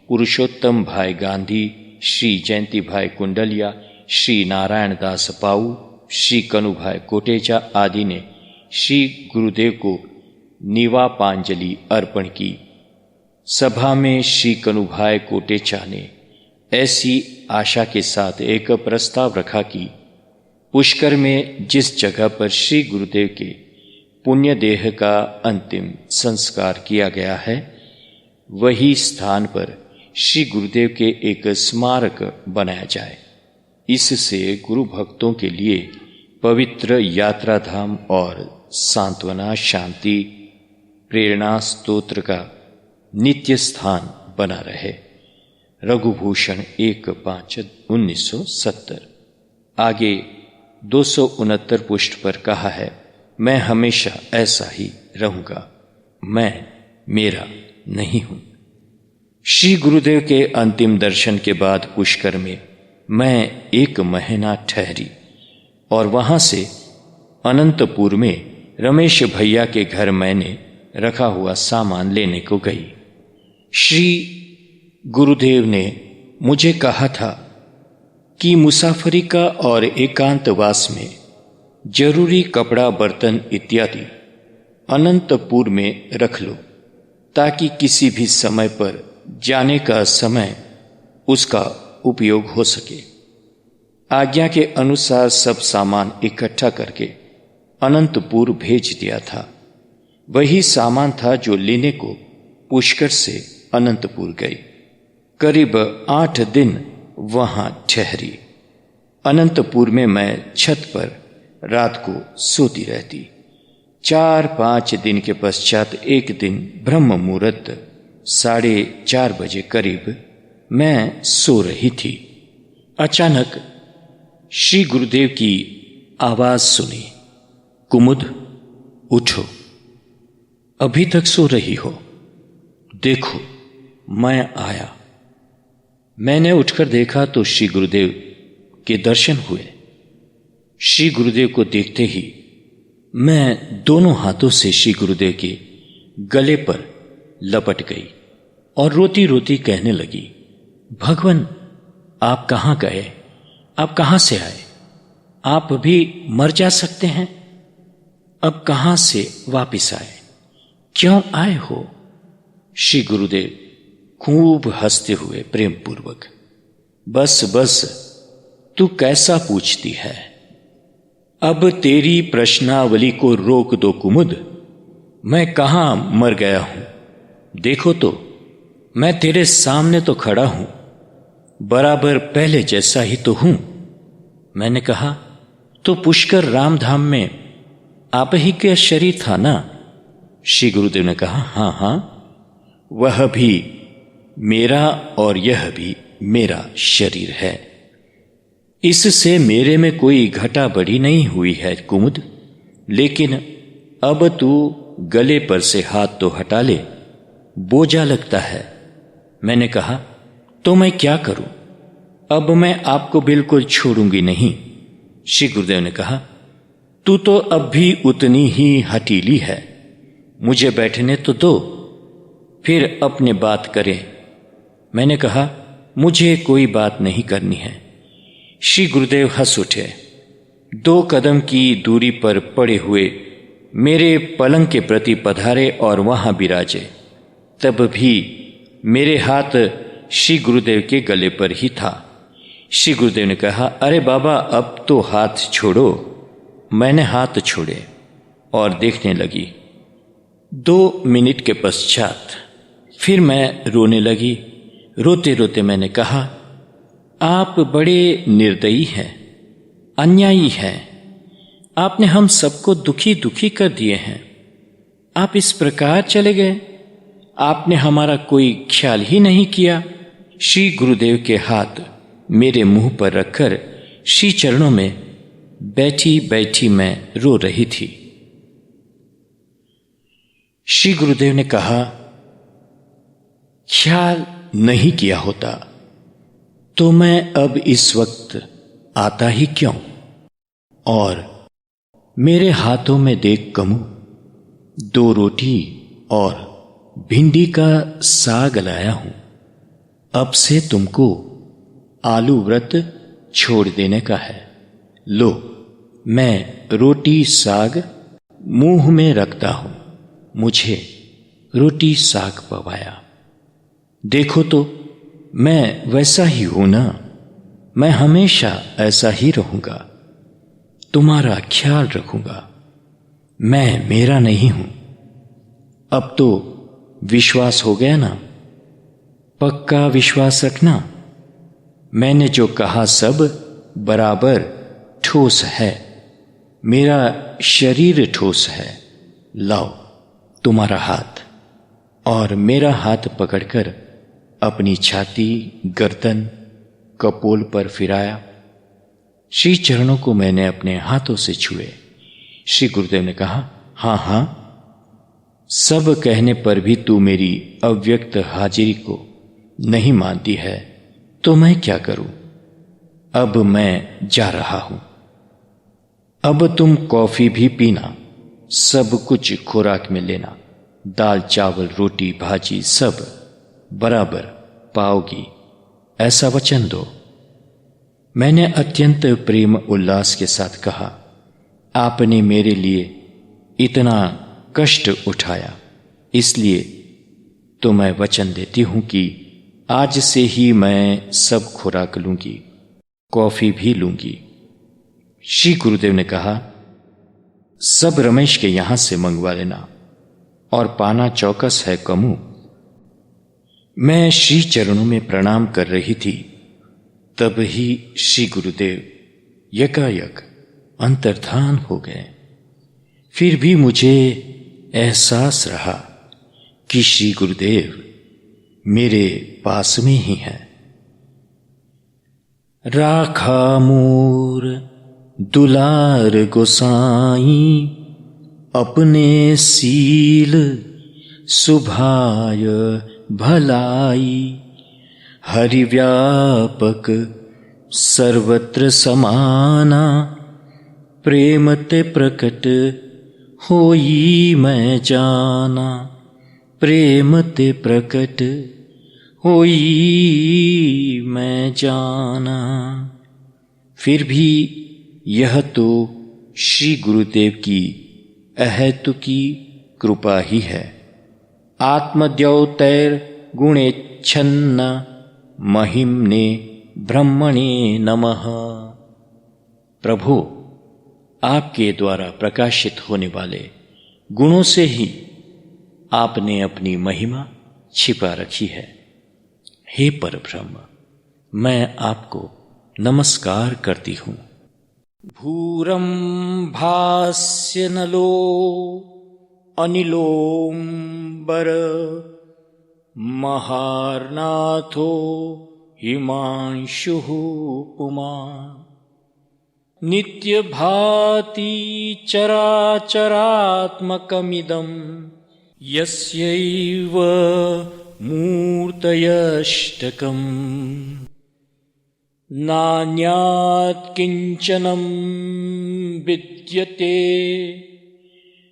पुरुषोत्तम भाई गांधी, श्री जयंती भाई कुंडलिया, श्री नारायण दास पाऊ, श्री कनु भाई कोटेचा आदि ने श्री गुरुदेव को निवापांजलि अर्पण की। सभा में श्री कनु भाई कोटेचा ने ऐसी आशा के साथ एक प्रस्ताव रखा कि पुष्कर में जिस जगह पर श्री गुरुदेव के पुण्य देह का अंतिम संस्कार किया गया है, वही स्थान पर श्री गुरुदेव के एक स्मारक बनाया जाए। इससे गुरु भक्तों के लिए पवित्र यात्रा धाम और सांत्वना, शांति, प्रेरणा स्तोत्र का नित्य स्थान बना रहे। रघुभूषण 1/5/1970। आगे 269 पृष्ठ पर कहा है, मैं हमेशा ऐसा ही रहूंगा, मैं मेरा नहीं हूं। श्री गुरुदेव के अंतिम दर्शन के बाद पुष्कर में मैं 1 महीना ठहरी और वहां से अनंतपुर में रमेश भैया के घर मैंने रखा हुआ सामान लेने को गई। श्री गुरुदेव ने मुझे कहा था कि मुसाफरी का और एकांतवास में जरूरी कपड़ा, बर्तन इत्यादि अनंतपुर में रख लो, ताकि किसी भी समय पर जाने का समय उसका उपयोग हो सके। आज्ञा के अनुसार सब सामान इकट्ठा करके अनंतपुर भेज दिया था। वही सामान था जो लेने को पुष्कर से अनंतपुर गई। करीब 8 दिन वहां ठहरी। अनंतपुर में मैं छत पर रात को सोती रहती। 4-5 दिन के पश्चात एक दिन ब्रह्म मुहूर्त 4:30 बजे करीब मैं सो रही थी। अचानक श्री गुरुदेव की आवाज सुनी, कुमुद उठो, अभी तक सो रही हो, देखो मैं आया। मैंने उठकर देखा तो श्री गुरुदेव के दर्शन हुए। श्री गुरुदेव को देखते ही मैं दोनों हाथों से श्री गुरुदेव के गले पर लपट गई और रोती रोती कहने लगी, भगवान आप कहां गए? आप कहां से आए? आप भी मर जा सकते हैं। अब कहां से वापिस आए? क्यों आए हो? श्री गुरुदेव खूब हंसते हुए प्रेम पूर्वक, बस बस तू कैसा पूछती है, अब तेरी प्रश्नावली को रोक दो कुमुद। मैं कहां मर गया हूं? देखो तो मैं तेरे सामने तो खड़ा हूं, बराबर पहले जैसा ही तो हूं। मैंने कहा, तो पुष्कर रामधाम में आप ही का शरीर था ना? श्री गुरुदेव ने कहा, हां हां, वह भी मेरा और यह भी मेरा शरीर है। इससे मेरे में कोई घटा बढ़ी नहीं हुई है कुमुद, लेकिन अब तू गले पर से हाथ तो हटा ले, बोझा लगता है। मैंने कहा, तो मैं क्या करूं? अब मैं आपको बिल्कुल छोड़ूंगी नहीं। श्री गुरुदेव ने कहा, तू तो अब भी उतनी ही हठीली है, मुझे बैठने तो दो, फिर अपने बात करें। मैंने कहा, मुझे कोई बात नहीं करनी है। श्री गुरुदेव हंस उठे। 2 कदम की दूरी पर पड़े हुए मेरे पलंग के प्रति पधारे और वहां बिराजे। तब भी मेरे हाथ श्री गुरुदेव के गले पर ही था। श्री गुरुदेव ने कहा, अरे बाबा अब तो हाथ छोड़ो। मैंने हाथ छोड़े और देखने लगी। 2 मिनट के पश्चात फिर मैं रोने लगी। रोते रोते मैंने कहा, आप बड़े निर्दयी हैं, अन्यायी हैं। आपने हम सबको दुखी दुखी कर दिए हैं। आप इस प्रकार चले गए, आपने हमारा कोई ख्याल ही नहीं किया। श्री गुरुदेव के हाथ मेरे मुंह पर रखकर श्री चरणों में बैठी बैठी मैं रो रही थी। श्री गुरुदेव ने कहा, ख्याल नहीं किया होता तो मैं अब इस वक्त आता ही क्यों? और मेरे हाथों में देख कमू, 2 रोटी और भिंडी का साग लाया हूं। अब से तुमको आलू व्रत छोड़ देने का है। लो, मैं रोटी साग मुंह में रखता हूं, मुझे रोटी साग पवाया। देखो तो मैं वैसा ही हूं ना, मैं हमेशा ऐसा ही रहूंगा, तुम्हारा ख्याल रखूंगा। मैं मेरा नहीं हूं। अब तो विश्वास हो गया ना? पक्का विश्वास रखना। मैंने जो कहा सब बराबर ठोस है। मेरा शरीर ठोस है। लाओ तुम्हारा हाथ। और मेरा हाथ पकड़कर अपनी छाती, गर्दन, कपोल पर फिराया। श्री चरणों को मैंने अपने हाथों से छुए। श्री गुरुदेव ने कहा, हां हां, सब कहने पर भी तू मेरी अव्यक्त हाजिरी को नहीं मानती है, तो मैं क्या करूं? अब मैं जा रहा हूं। अब तुम कॉफी भी पीना, सब कुछ खुराक में लेना, दाल चावल रोटी भाजी सब बराबर पाओगी। ऐसा वचन दो। मैंने अत्यंत प्रेम उल्लास के साथ कहा, आपने मेरे लिए इतना कष्ट उठाया, इसलिए तो मैं वचन देती हूं कि आज से ही मैं सब खुराक लूंगी, कॉफी भी लूंगी। श्री गुरुदेव ने कहा, सब रमेश के यहां से मंगवा लेना और पाना चौकस है कमू। मैं श्री चरणों में प्रणाम कर रही थी, तब ही श्री गुरुदेव यकायक अंतर्धान हो गए। फिर भी मुझे एहसास रहा कि श्री गुरुदेव मेरे पास में ही हैं। राखा मोर दुलार गोसाई, अपने सील सुभाय भलाई। हरि व्यापक सर्वत्र समाना, प्रेम ते प्रकट होई मैं जाना। प्रेम ते प्रकट होई मैं जाना। फिर भी यह तो श्री गुरुदेव की अहेतुकी कृपा ही है। आत्मद्योतैर गुणेच्छन्न, महिम्ने ब्रह्मणे नमः। प्रभु, आपके द्वारा प्रकाशित होने वाले गुणों से ही आपने अपनी महिमा छिपा रखी है। हे परब्रह्म, मैं आपको नमस्कार करती हूं। भूरं भास्य नलो अनिलोंबर, महार्नाथो हिमांशुः पुमा। नित्य भाति चराचरात्मकमिदं, यस्यैव मूर्तयष्टकम्। नान्यात् किंचनं विद्यते,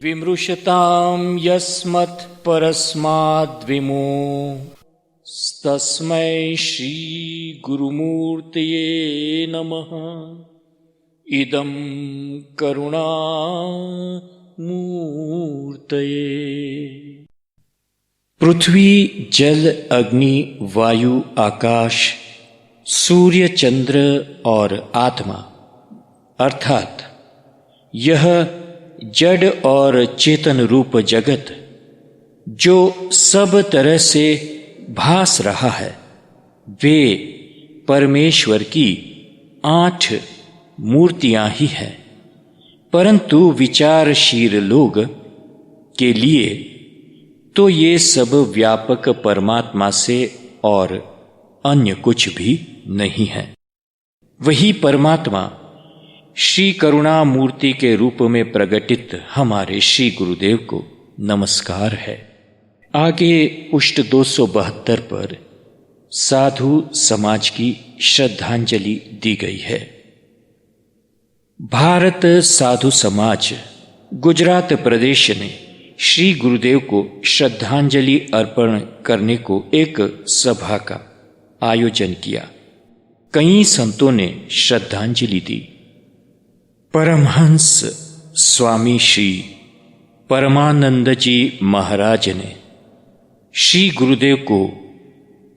विमृशतां यस्मत् परस्माद्विमोस्तस्मै श्री गुरुमूर्तये नमः। इदं करुणामूर्तये। पृथ्वी, जल, अग्नि, वायु, आकाश, सूर्य, चंद्र और आत्मा अर्थात यह जड़ और चेतन रूप जगत जो सब तरह से भास रहा है, वे परमेश्वर की 8 मूर्तियां ही हैं। परंतु विचारशील लोग के लिए तो ये सब व्यापक परमात्मा से और अन्य कुछ भी नहीं है। वही परमात्मा श्री करुणा मूर्ति के रूप में प्रकटित हमारे श्री गुरुदेव को नमस्कार है। आगे पुष्ट 272 पर साधु समाज की श्रद्धांजलि दी गई है। भारत साधु समाज गुजरात प्रदेश ने श्री गुरुदेव को श्रद्धांजलि अर्पण करने को एक सभा का आयोजन किया। कई संतों ने श्रद्धांजलि दी। परमहंस स्वामी श्री परमानंद जी महाराज ने श्री गुरुदेव को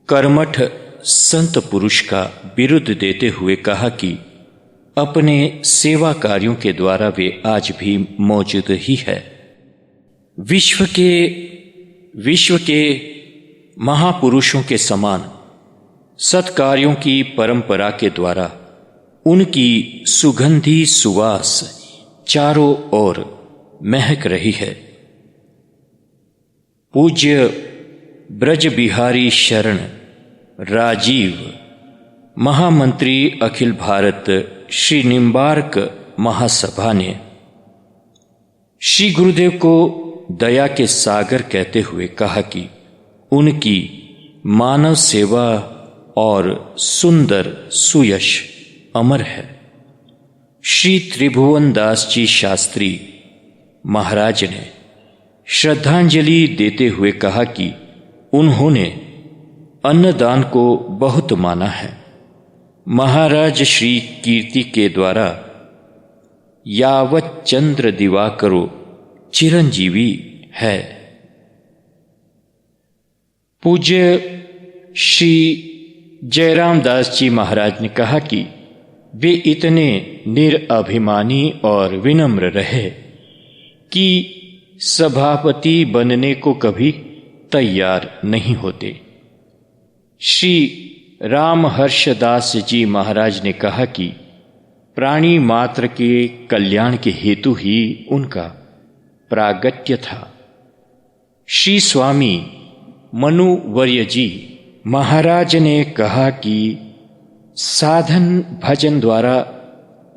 कर्मठ संत पुरुष का बिरुद देते हुए कहा कि अपने सेवा कार्यों के द्वारा वे आज भी मौजूद ही है। विश्व के महापुरुषों के समान सत्कार्यों की परंपरा के द्वारा उनकी सुगंधी सुवास चारों ओर महक रही है। पूज्य ब्रज बिहारी शरण राजीव महामंत्री अखिल भारत श्री निम्बार्क महासभा ने श्री गुरुदेव को दया के सागर कहते हुए कहा कि उनकी मानव सेवा और सुंदर सुयश अमर है। श्री त्रिभुवन दास जी शास्त्री महाराज ने श्रद्धांजलि देते हुए कहा कि उन्होंने अन्नदान को बहुत माना है। महाराज श्री कीर्ति के द्वारा यावत चंद्र दिवाकरो चिरंजीवी है। पूज्य श्री जयराम दास जी महाराज ने कहा कि वे इतने निरअभिमानी और विनम्र रहे कि सभापति बनने को कभी तैयार नहीं होते। श्री रामहर्षदास जी महाराज ने कहा कि प्राणी मात्र के कल्याण के हेतु ही उनका प्रागट्य था। श्री स्वामी मनुवर्य जी महाराज ने कहा कि साधन भजन द्वारा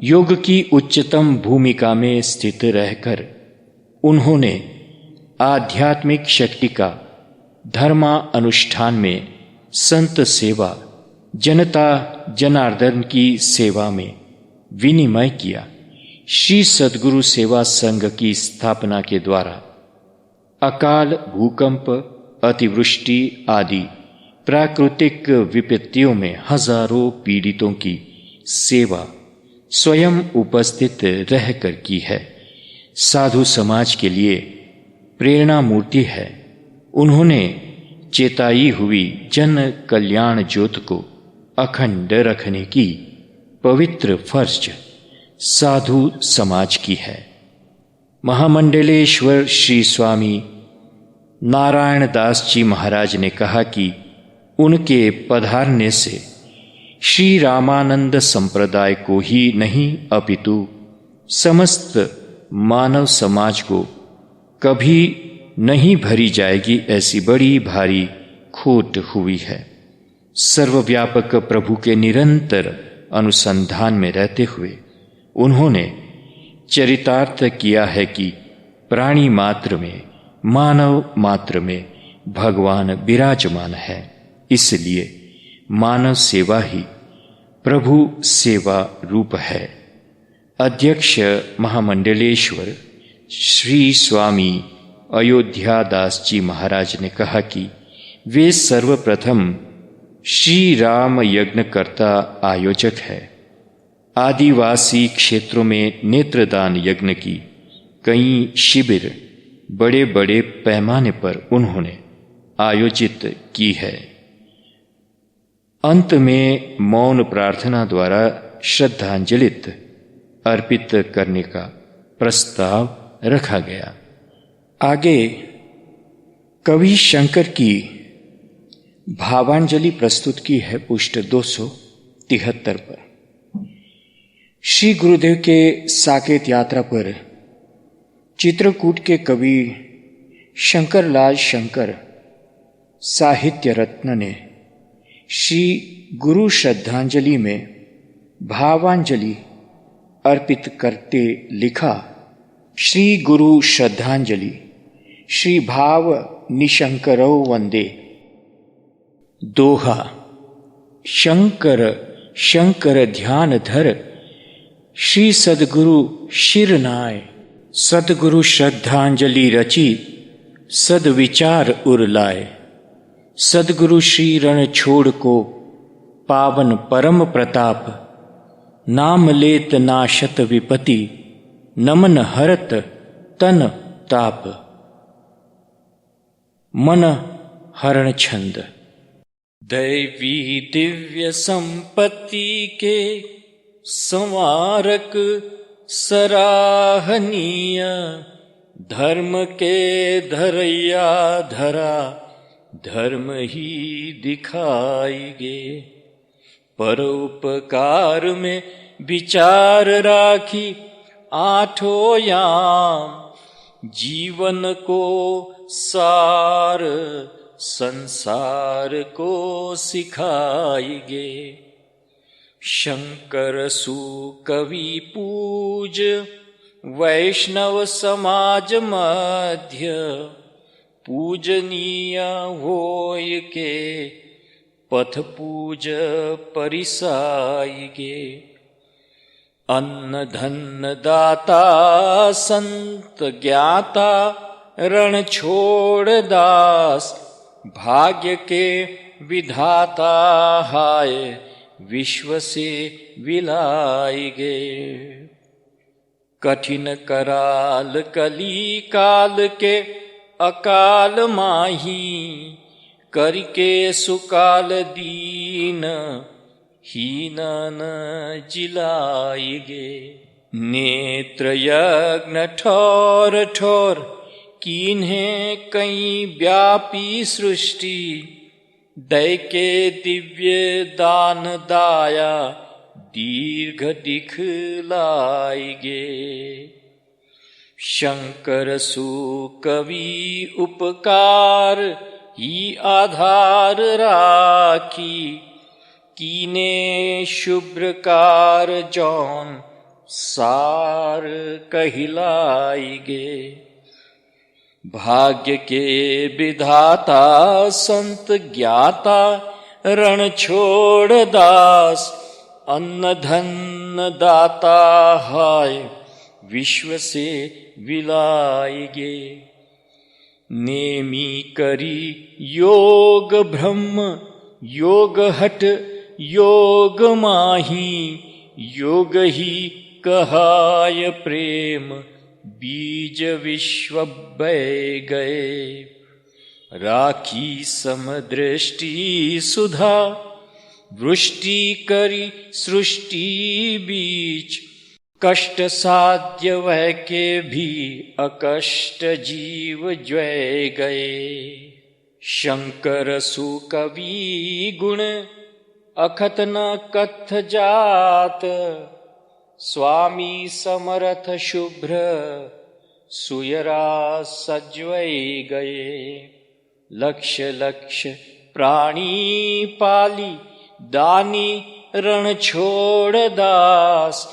योग की उच्चतम भूमिका में स्थित रहकर उन्होंने आध्यात्मिक शक्ति का धर्मा अनुष्ठान में संत सेवा, जनता जनार्दन की सेवा में विनिमय किया। श्री सद्गुरु सेवा संघ की स्थापना के द्वारा अकाल, भूकंप, अतिवृष्टि आदि प्राकृतिक विपत्तियों में हजारों पीड़ितों की सेवा स्वयं उपस्थित रहकर की है। साधु समाज के लिए प्रेरणा मूर्ति है। उन्होंने चेताई हुई जन कल्याण ज्योत को अखंड रखने की पवित्र फर्ज साधु समाज की है। महामंडलेश्वर श्री स्वामी नारायण दास जी महाराज ने कहा कि उनके पधारने से श्री रामानंद संप्रदाय को ही नहीं अपितु समस्त मानव समाज को कभी नहीं भरी जाएगी ऐसी बड़ी भारी खोट हुई है। सर्वव्यापक प्रभु के निरंतर अनुसंधान में रहते हुए उन्होंने चरितार्थ किया है कि प्राणी मात्र में, मानव मात्र में भगवान विराजमान है। इसलिए मानव सेवा ही प्रभु सेवा रूप है। अध्यक्ष महामंडलेश्वर श्री स्वामी अयोध्यादास जी महाराज ने कहा कि वे सर्वप्रथम श्री राम यज्ञकर्ता आयोजक है। आदिवासी क्षेत्रों में नेत्रदान यज्ञ की कई शिविर बड़े बड़े पैमाने पर उन्होंने आयोजित की है। अंत में मौन प्रार्थना द्वारा श्रद्धांजलि अर्पित करने का प्रस्ताव रखा गया। आगे कवि शंकर की भावांजलि प्रस्तुत की है पृष्ठ 273 पर। श्री गुरुदेव के साकेत यात्रा पर चित्रकूट के कवि शंकरलाल शंकर साहित्य रत्न ने श्री गुरु श्रद्धांजलि में भावांजलि अर्पित करते लिखा। श्री गुरु श्रद्धांजलि श्री भाव निशंकरो वंदे। दोहा। शंकर शंकर ध्यान धर श्री सद्गुरु शिरनाय। सद्गुरु श्रद्धांजलि रची सद्विचार उरलाए। सद्गुरु श्री रण छोड़ को पावन परम प्रताप। नाम लेत नाशत विपति नमन हरत तन ताप। मन हरण छंद। दैवी दिव्य संपत्ति के संवारक सराहनीय। धर्म के धरैया धरा धर्म ही दिखाएगे। परोपकार में विचार राखी आठों याम। जीवन को सार संसार को सिखाएगे। शंकर सुकवि पूज वैष्णव समाज मध्य। पूजनीय होय के पथ पूज परिसायगे। अन्न धन दाता संत ज्ञाता रण छोड़ दास। भाग्य के विधाता हाय विश्व से विलाई गे। कठिन कराल कली काल के अकाल माही, करके सुकाल दीन हीनन जिलाई गे। नेत्र यज्ञ ठोर ठोर कीन्हे कई व्यापी सृष्टि, दै के दिव्य दान दाया दीर्घ दिखलाई गे। शंकर सुकवि उपकार ही आधार राखी, कीने शुभ्रकार जौन सार कहिलाई गे। भाग्य के विधाता संत ज्ञाता रण छोड़ दास, अन्न धन दाता हाय विश्व से विलाई गे। नेमी करी योग ब्रह्म योग हट योग माही, योग ही कहाय प्रेम बीज विश्व बह गए। राखी समदृष्टि सुधा वृष्टि करी सृष्टि बीच, कष्ट साध्य वह के भी अकष्ट जीव जय गए। शंकर सुकवि गुण अखत न कथ जात, स्वामी समरथ शुभ्र सुयरा सज्वै गए। लक्ष लक्ष प्राणी पाली दानी रण छोड़ दास,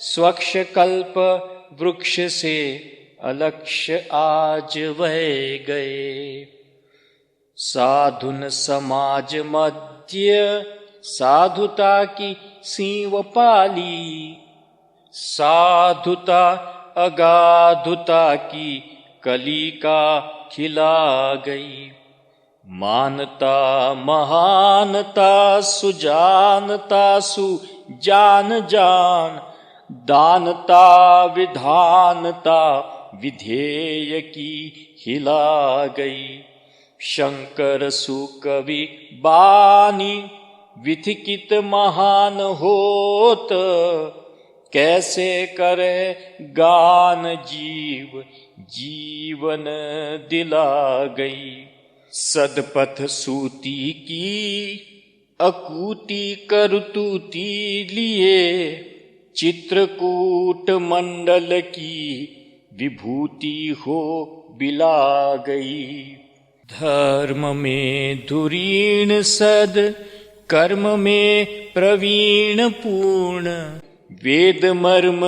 स्वच्छ कल्प वृक्ष से अलक्ष्य आज वह गए। साधुन समाज मध्य साधुता की सीव पाली, साधुता अगाधुता की कली का खिला गई। मानता महानता सुजानता सुजान जान, दानता विधानता विधेय की हिला गई। शंकर सुकवि बानी विथिकित महान होत, कैसे करे गान जीव जीवन दिला गई। सदपथ सूती की अकूती करतूती लिए, चित्रकूट मंडल की विभूति हो बिला गई। धर्म में धुरीण सद कर्म में प्रवीण पूर्ण, वेद मर्म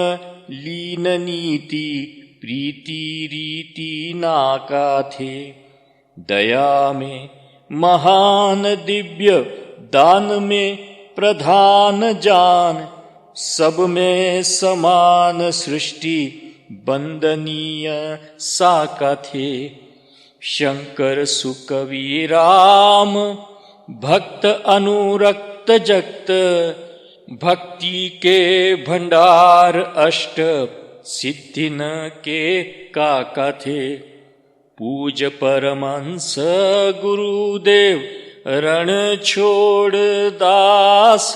लीन नीति प्रीति रीति नाका थे। दया में महान दिव्य दान में प्रधान जान, सब में समान सृष्टि बंदनीय साका थे। शंकर सुकवि राम भक्त अनुरक्त जगत, भक्ति के भंडार अष्ट सिद्धि न के काका थे। पूज परमहंस गुरुदेव रण छोड़ दास,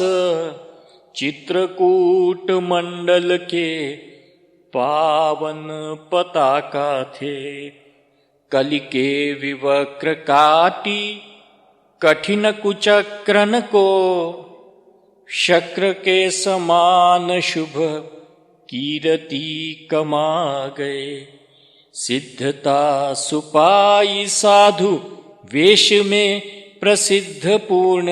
चित्रकूट मंडल के पावन पताका थे। कलि के विवक्र काटी कठिन कुचक्रन को, शक्र के समान शुभ कीर्ति कमा गए। सिद्धता सुपाई साधु वेश में प्रसिद्ध पूर्ण,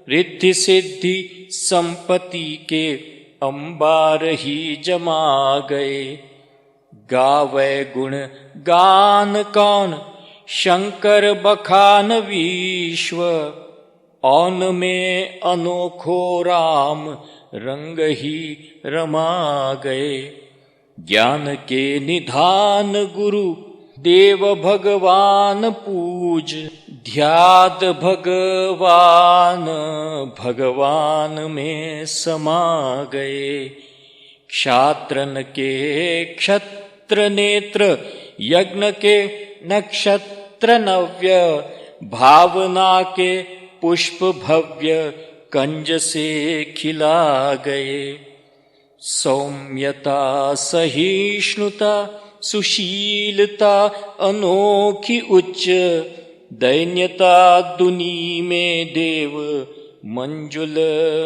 रिद्धि सिद्धि संपत्ति के अंबार ही जमा गए। गावे गुण गान कौन शंकर बखान विश्व, औन में अनोखो राम रंग ही रमा गए। ज्ञान के निधान गुरु देव भगवान पूज, ध्यात भगवान भगवान में समा गए। क्षात्रन के क्षत्र नेत्र, यज्ञ के नक्षत्र नव्य, भावना के पुष्प भव्य कंज से खिला गए। सौम्यता सहिष्णुता सुशीलता अनोखी उच्च, दैन्यता दुनी में देव मंजुल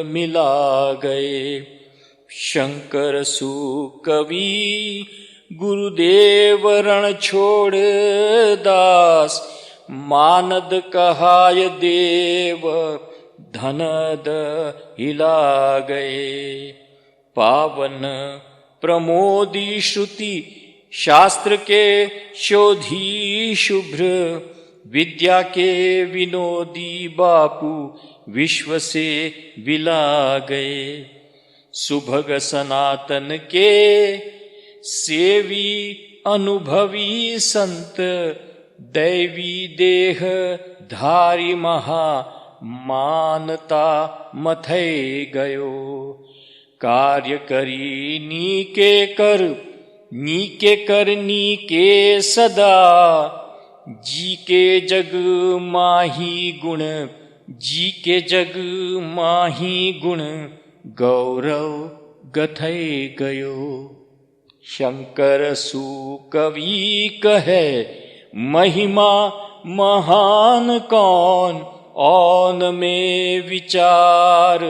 मिला गए। शंकर सुकवि गुरुदेव रण छोड़ दास, मानद कहाय देव धनद हिला गए। पावन प्रमोदी श्रुति शास्त्र के शोधी शुभ्र, विद्या के विनोदी बापू विश्व से विला गए। सुभग सनातन के सेवी अनुभवी संत, दैवी देह धारी महा मानता मथै गयो। कार्य करी नीके कर, नीके कर नीके सदा, जी के जग माही गुण, जी के जग माही गुण, गौरव गथै गयो। शंकर सुकवि कहे महिमा महान कौन, औन में विचार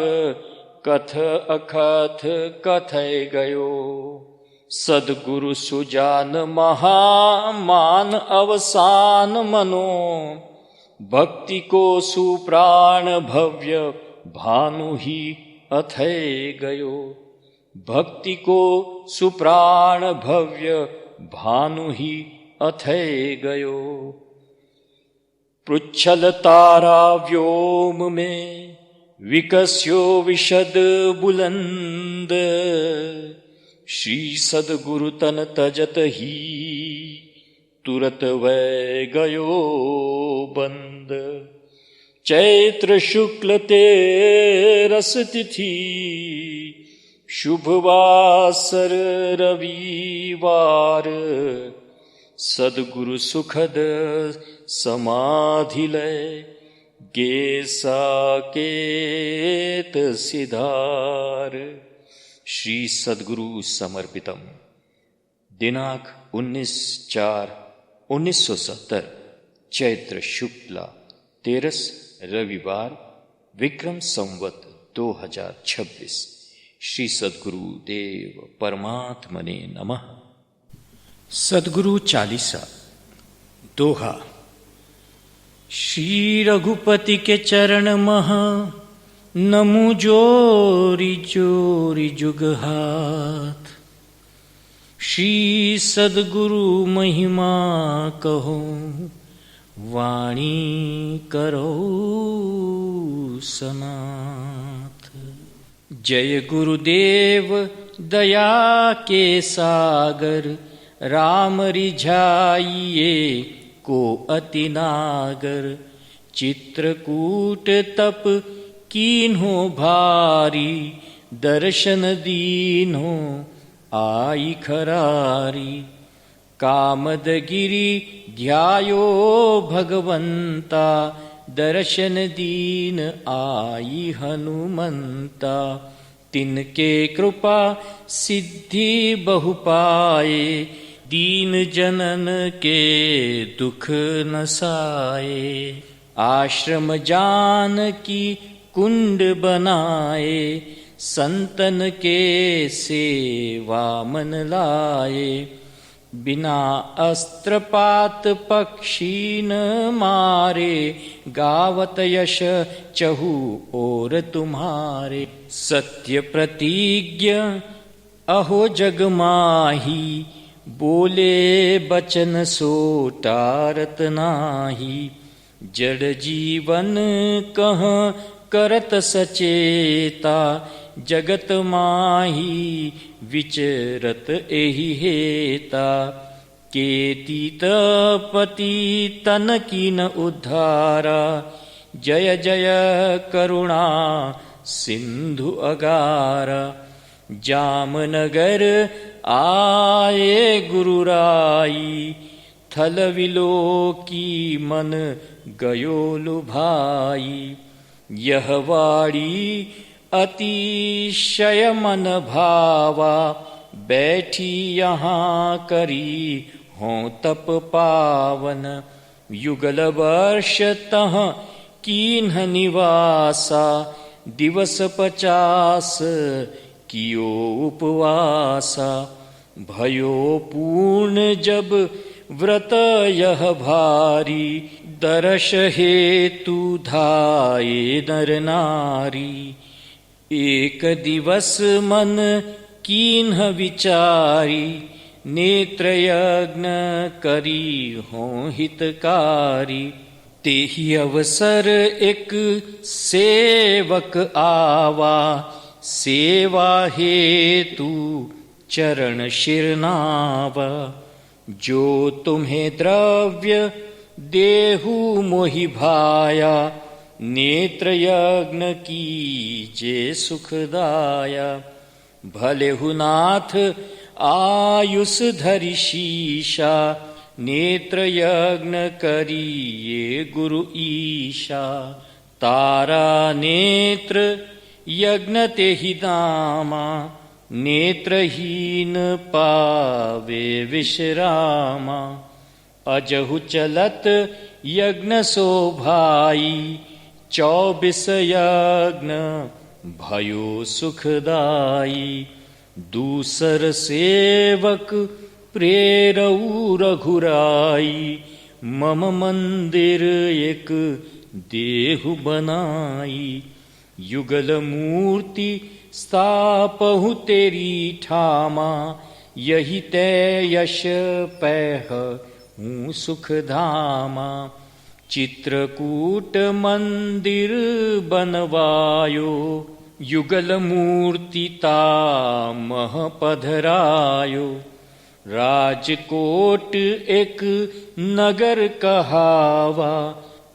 कथ अकथ कथै गयो। सद्गुरु सुजान महामान अवसान मनो, भक्ति को सुप्राण भव्य भानु ही अथै गयो। भक्ति को सुप्राण भव्य भानु ही अथै गयो। पृच्छल तारा व्योम में विकस्यो विशद बुलंद, श्री सद्गुरु तन तजत ही तुरत वै गयो बंद। चैत्र शुक्ल तेरस तिथि, शुभवासर रविवार, सद्गुरु सुखद समाधि लय, गे साकेत सिधार। श्री सद्गुरु समर्पितम। दिनांक 19/4/1970, चैत्र शुक्ला 13 रविवार, विक्रम संवत 2026। श्री सद्गुरु देव परमात्मने नमः। सद्गुरु चालीसा दोहा। श्री रघुपति के चरण मह, नमु जोरी जोरी जुग हाथ। श्री सद्गुरु महिमा कहो, वाणी करो सनाथ। जय गुरुदेव दया के सागर, राम रिझाइए को अति नागर। चित्रकूट तप कीन्हो भारी, दर्शन दीन्हो आई खरारी। कामदगिरि ध्यायो भगवंता, दर्शन दीन आई हनुमंता। तिनके कृपा सिद्धि बहु पाए, दीन जनन के दुख नसाए। आश्रम जानकी कुंड बनाए, संतन के सेवा मन लाए। बिना अस्त्रपात पक्षी न मारे, गावत यश चहु और तुम्हारे। सत्य प्रतिज्ञ अहो जग माही, बोले बचन सो टारत नाही। जड़ जीवन कह करत सचेता, जगत माही विचरत एहि हेता। केतीत पतितन कीन उद्धारा, जय जय करुणा सिंधु अगारा। जामनगर आए गुरुराई, थल विलोकी मन गयो लुभाई। यह वाणी अतिशय मन भावा, बैठी यहाँ करी हों तप पावन। युगल वर्ष तह कीन्ह निवासा, दिवस 50 कियो उपवासा। भयो पूर्ण जब व्रत यह भारी, दर्श हेतु धाये नर नारी। एक दिवस मन कीन्ह विचारी, नेत्र यज्ञ करी हों हितकारी। तेहि अवसर एक सेवक आवा, सेवा हेतु चरण शिरनावा। जो तुम्हें द्रव्य देहु मोहि भाया, नेत्र यज्ञ कीजे सुखदाया। भले हुनाथ आयुष धरि शीशा, नेत्र यज्ञ करिए गुरु ईशा। तारा नेत्र यज्ञ तेहि दामा, नेत्रहीन पावे विश्रामा। अजहु चलत यज्ञ शोभाई, 24 यज्ञ भयो सुखदाई। दूसर सेवक प्रेरऊ रघुराई, मम मंदिर एक देहु बनाई। युगल मूर्ति स्थापहु तेरी ठामा, यही ते यश पैह हूँ सुखधामा। चित्रकूट मंदिर बनवायो, युगल मूर्ति तामह पधरायो। राजकोट एक नगर कहावा,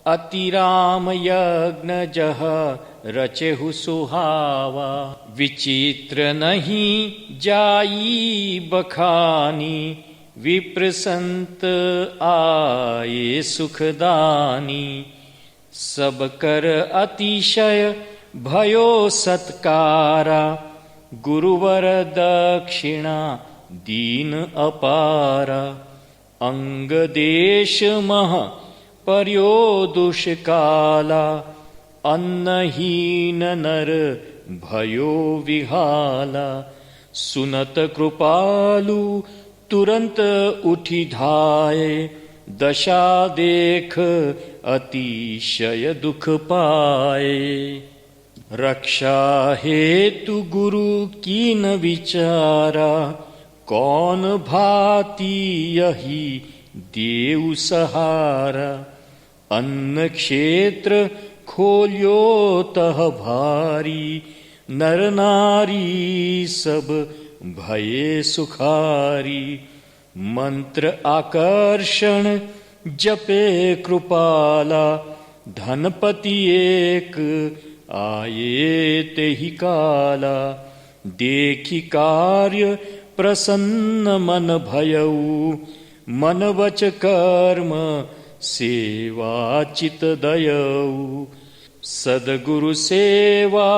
अति राम यज्ञ जह रचेहु सुहावा। विचित्र नहीं जाई बखानी, विप्र संत आए सुखदानी। सब कर अतिशय भयो सत्कारा, गुरुवर दक्षिणा दीन अपारा। अंग देश मह पर्यो दुष्काला, अन्नहीन नर भयो विहाला। सुनत कृपालु तुरंत उठी धाये, दशा देख अतिशय दुख पाए। रक्षा हेतु गुरु कीन विचारा, कौन भांति यही देउ सहारा। अन्न क्षेत्र खोलियो तह भारी, नर नारी सब भये सुखारी। मंत्र आकर्षण जपे कृपाला, धनपति एक आये तेहि काला। देखी कार्य प्रसन्न मन भयऊ, मन वच कर्म सेवा चित दयऊ। सदगुरु सेवा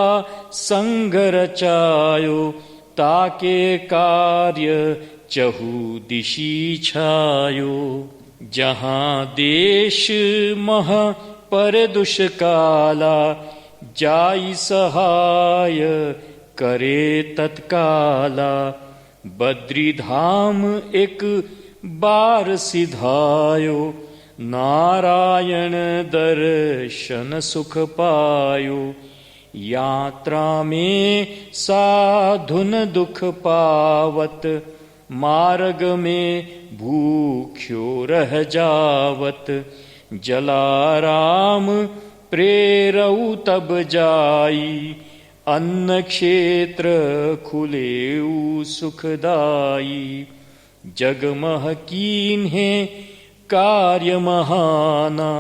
संग रचायो, ताके कार्य चहु दिशि छायो। जहाँ देश मह पर दुष्काला, जाई सहाय करे तत्काला। बद्री धाम एक बार सिधायो, नारायण दर्शन सुख पायो। यात्रा में साधुन दुख पावत, मार्ग में भूख्यो रह जावत। जलाराम प्रेरऊ तब जाई, अन्न क्षेत्र खुलेऊ सुखदाई। जगमह कीन्हे कार्य महाना,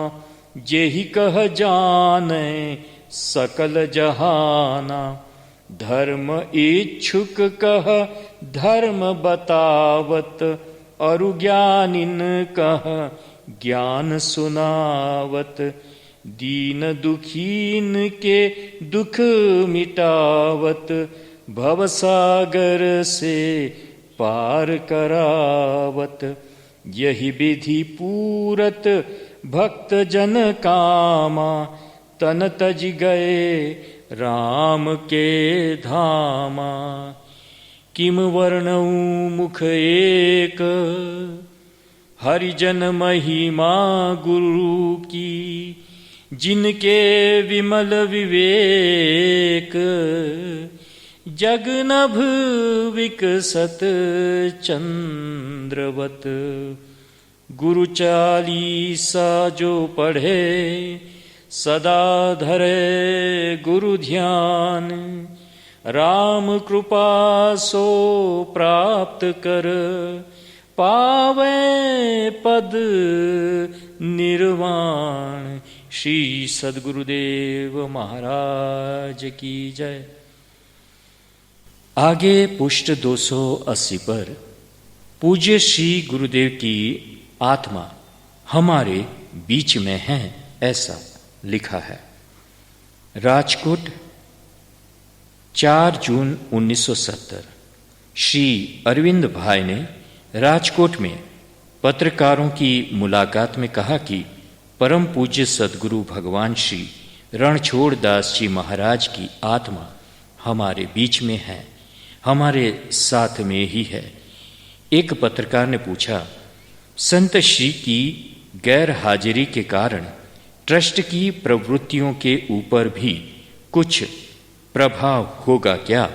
जेहि कह जाने सकल जहाना। धर्म इच्छुक कह धर्म बतावत, अरु ज्ञानिन कह ज्ञान सुनावत। दीन दुखीन के दुख मिटावत, भवसागर से पार करावत। यही विधि पूरत भक्त जन कामा, तन तज गए राम के धामा। किम वर्णऊ मुख एक, हरिजन महिमा गुरु की। जिनके विमल विवेक, जगनभ विकसत चंद्रवत। गुरु चालीसा जो पढ़े, सदा धरे गुरु ध्यान। राम कृपा सो प्राप्त कर, पावे पद निर्वाण। श्री सद्गुरुदेव महाराज की जय। आगे पुष्ट 280 पर पूज्य श्री गुरुदेव की आत्मा हमारे बीच में है, ऐसा लिखा है। राजकोट 4 जून 1970। श्री अरविंद भाई ने राजकोट में पत्रकारों की मुलाकात में कहा कि परम पूज्य सद्गुरु भगवान श्री रणछोड़ दास जी महाराज की आत्मा हमारे बीच में है, हमारे साथ में ही है। एक पत्रकार ने पूछा, संत श्री की गैर हाजिरी के कारण ट्रस्ट की प्रवृत्तियों के ऊपर भी कुछ प्रभाव होगा क्या?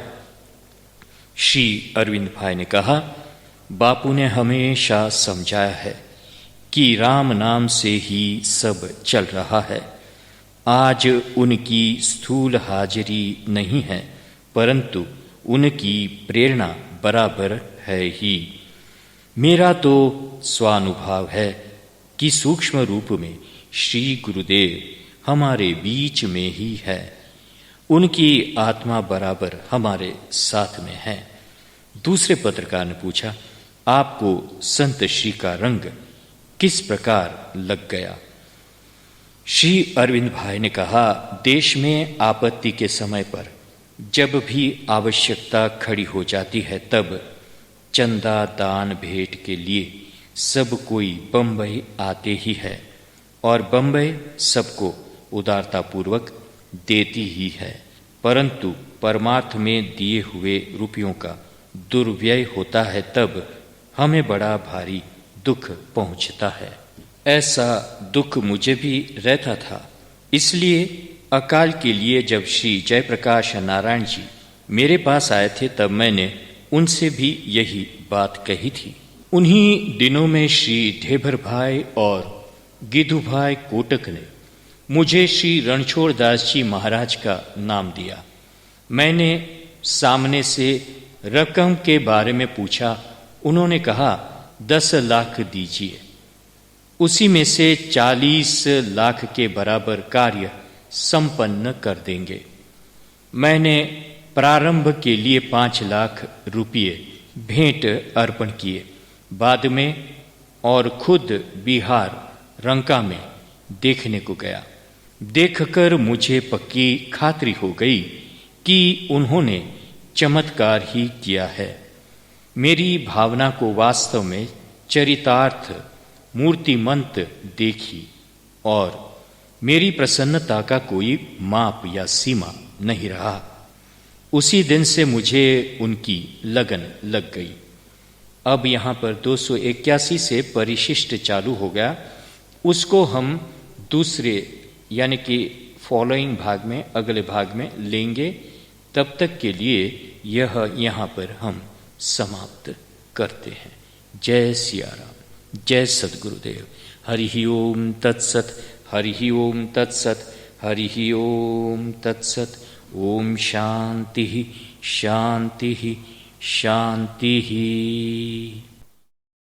श्री अरविंद भाई ने कहा, बापू ने हमेशा समझाया है कि राम नाम से ही सब चल रहा है। आज उनकी स्थूल हाजिरी नहीं है, परंतु उनकी प्रेरणा बराबर है ही। मेरा तो स्वानुभव है कि सूक्ष्म रूप में श्री गुरुदेव हमारे बीच में ही है, उनकी आत्मा बराबर हमारे साथ में है। दूसरे पत्रकार ने पूछा, आपको संत श्री का रंग किस प्रकार लग गया? श्री अरविंद भाई ने कहा, देश में आपत्ति के समय पर जब भी आवश्यकता खड़ी हो जाती है, तब चंदा दान भेंट के लिए सब कोई बंबई आते ही है, और बंबई सबको उदारतापूर्वक देती ही है। परंतु परमार्थ में दिए हुए रुपयों का दुर्व्यय होता है, तब हमें बड़ा भारी दुख पहुंचता है। ऐसा दुख मुझे भी रहता था। इसलिए अकाल के लिए जब श्री जयप्रकाश नारायण जी मेरे पास आए थे, तब मैंने उनसे भी यही बात कही थी। उन्हीं दिनों में श्री ढेबर भाई और गिद्धू भाई कोटक ने मुझे श्री रणछोड़ दास जी महाराज का नाम दिया। मैंने सामने से रकम के बारे में पूछा। उन्होंने कहा, 10 लाख दीजिए, उसी में से 40 लाख के बराबर कार्य संपन्न कर देंगे। मैंने प्रारंभ के लिए 5 लाख रुपये भेंट अर्पण किए। बाद में और खुद बिहार रंका में देखने को गया। देखकर मुझे पक्की खातरी हो गई कि उन्होंने चमत्कार ही किया है। मेरी भावना को वास्तव में चरितार्थ मूर्तिमंत देखी, और मेरी प्रसन्नता का कोई माप या सीमा नहीं रहा। उसी दिन से मुझे उनकी लगन लग गई। अब यहाँ पर 281 से परिशिष्ट चालू हो गया, उसको हम दूसरे यानी कि फॉलोइंग भाग में, अगले भाग में लेंगे। तब तक के लिए यह यहाँ पर हम समाप्त करते हैं। जय सिया राम, जय सद्गुरुदेव। हरि ओम तत्सत, हरि ओम तत्सत, हरि ओम तत्सत। ओम शांति शांति शांति।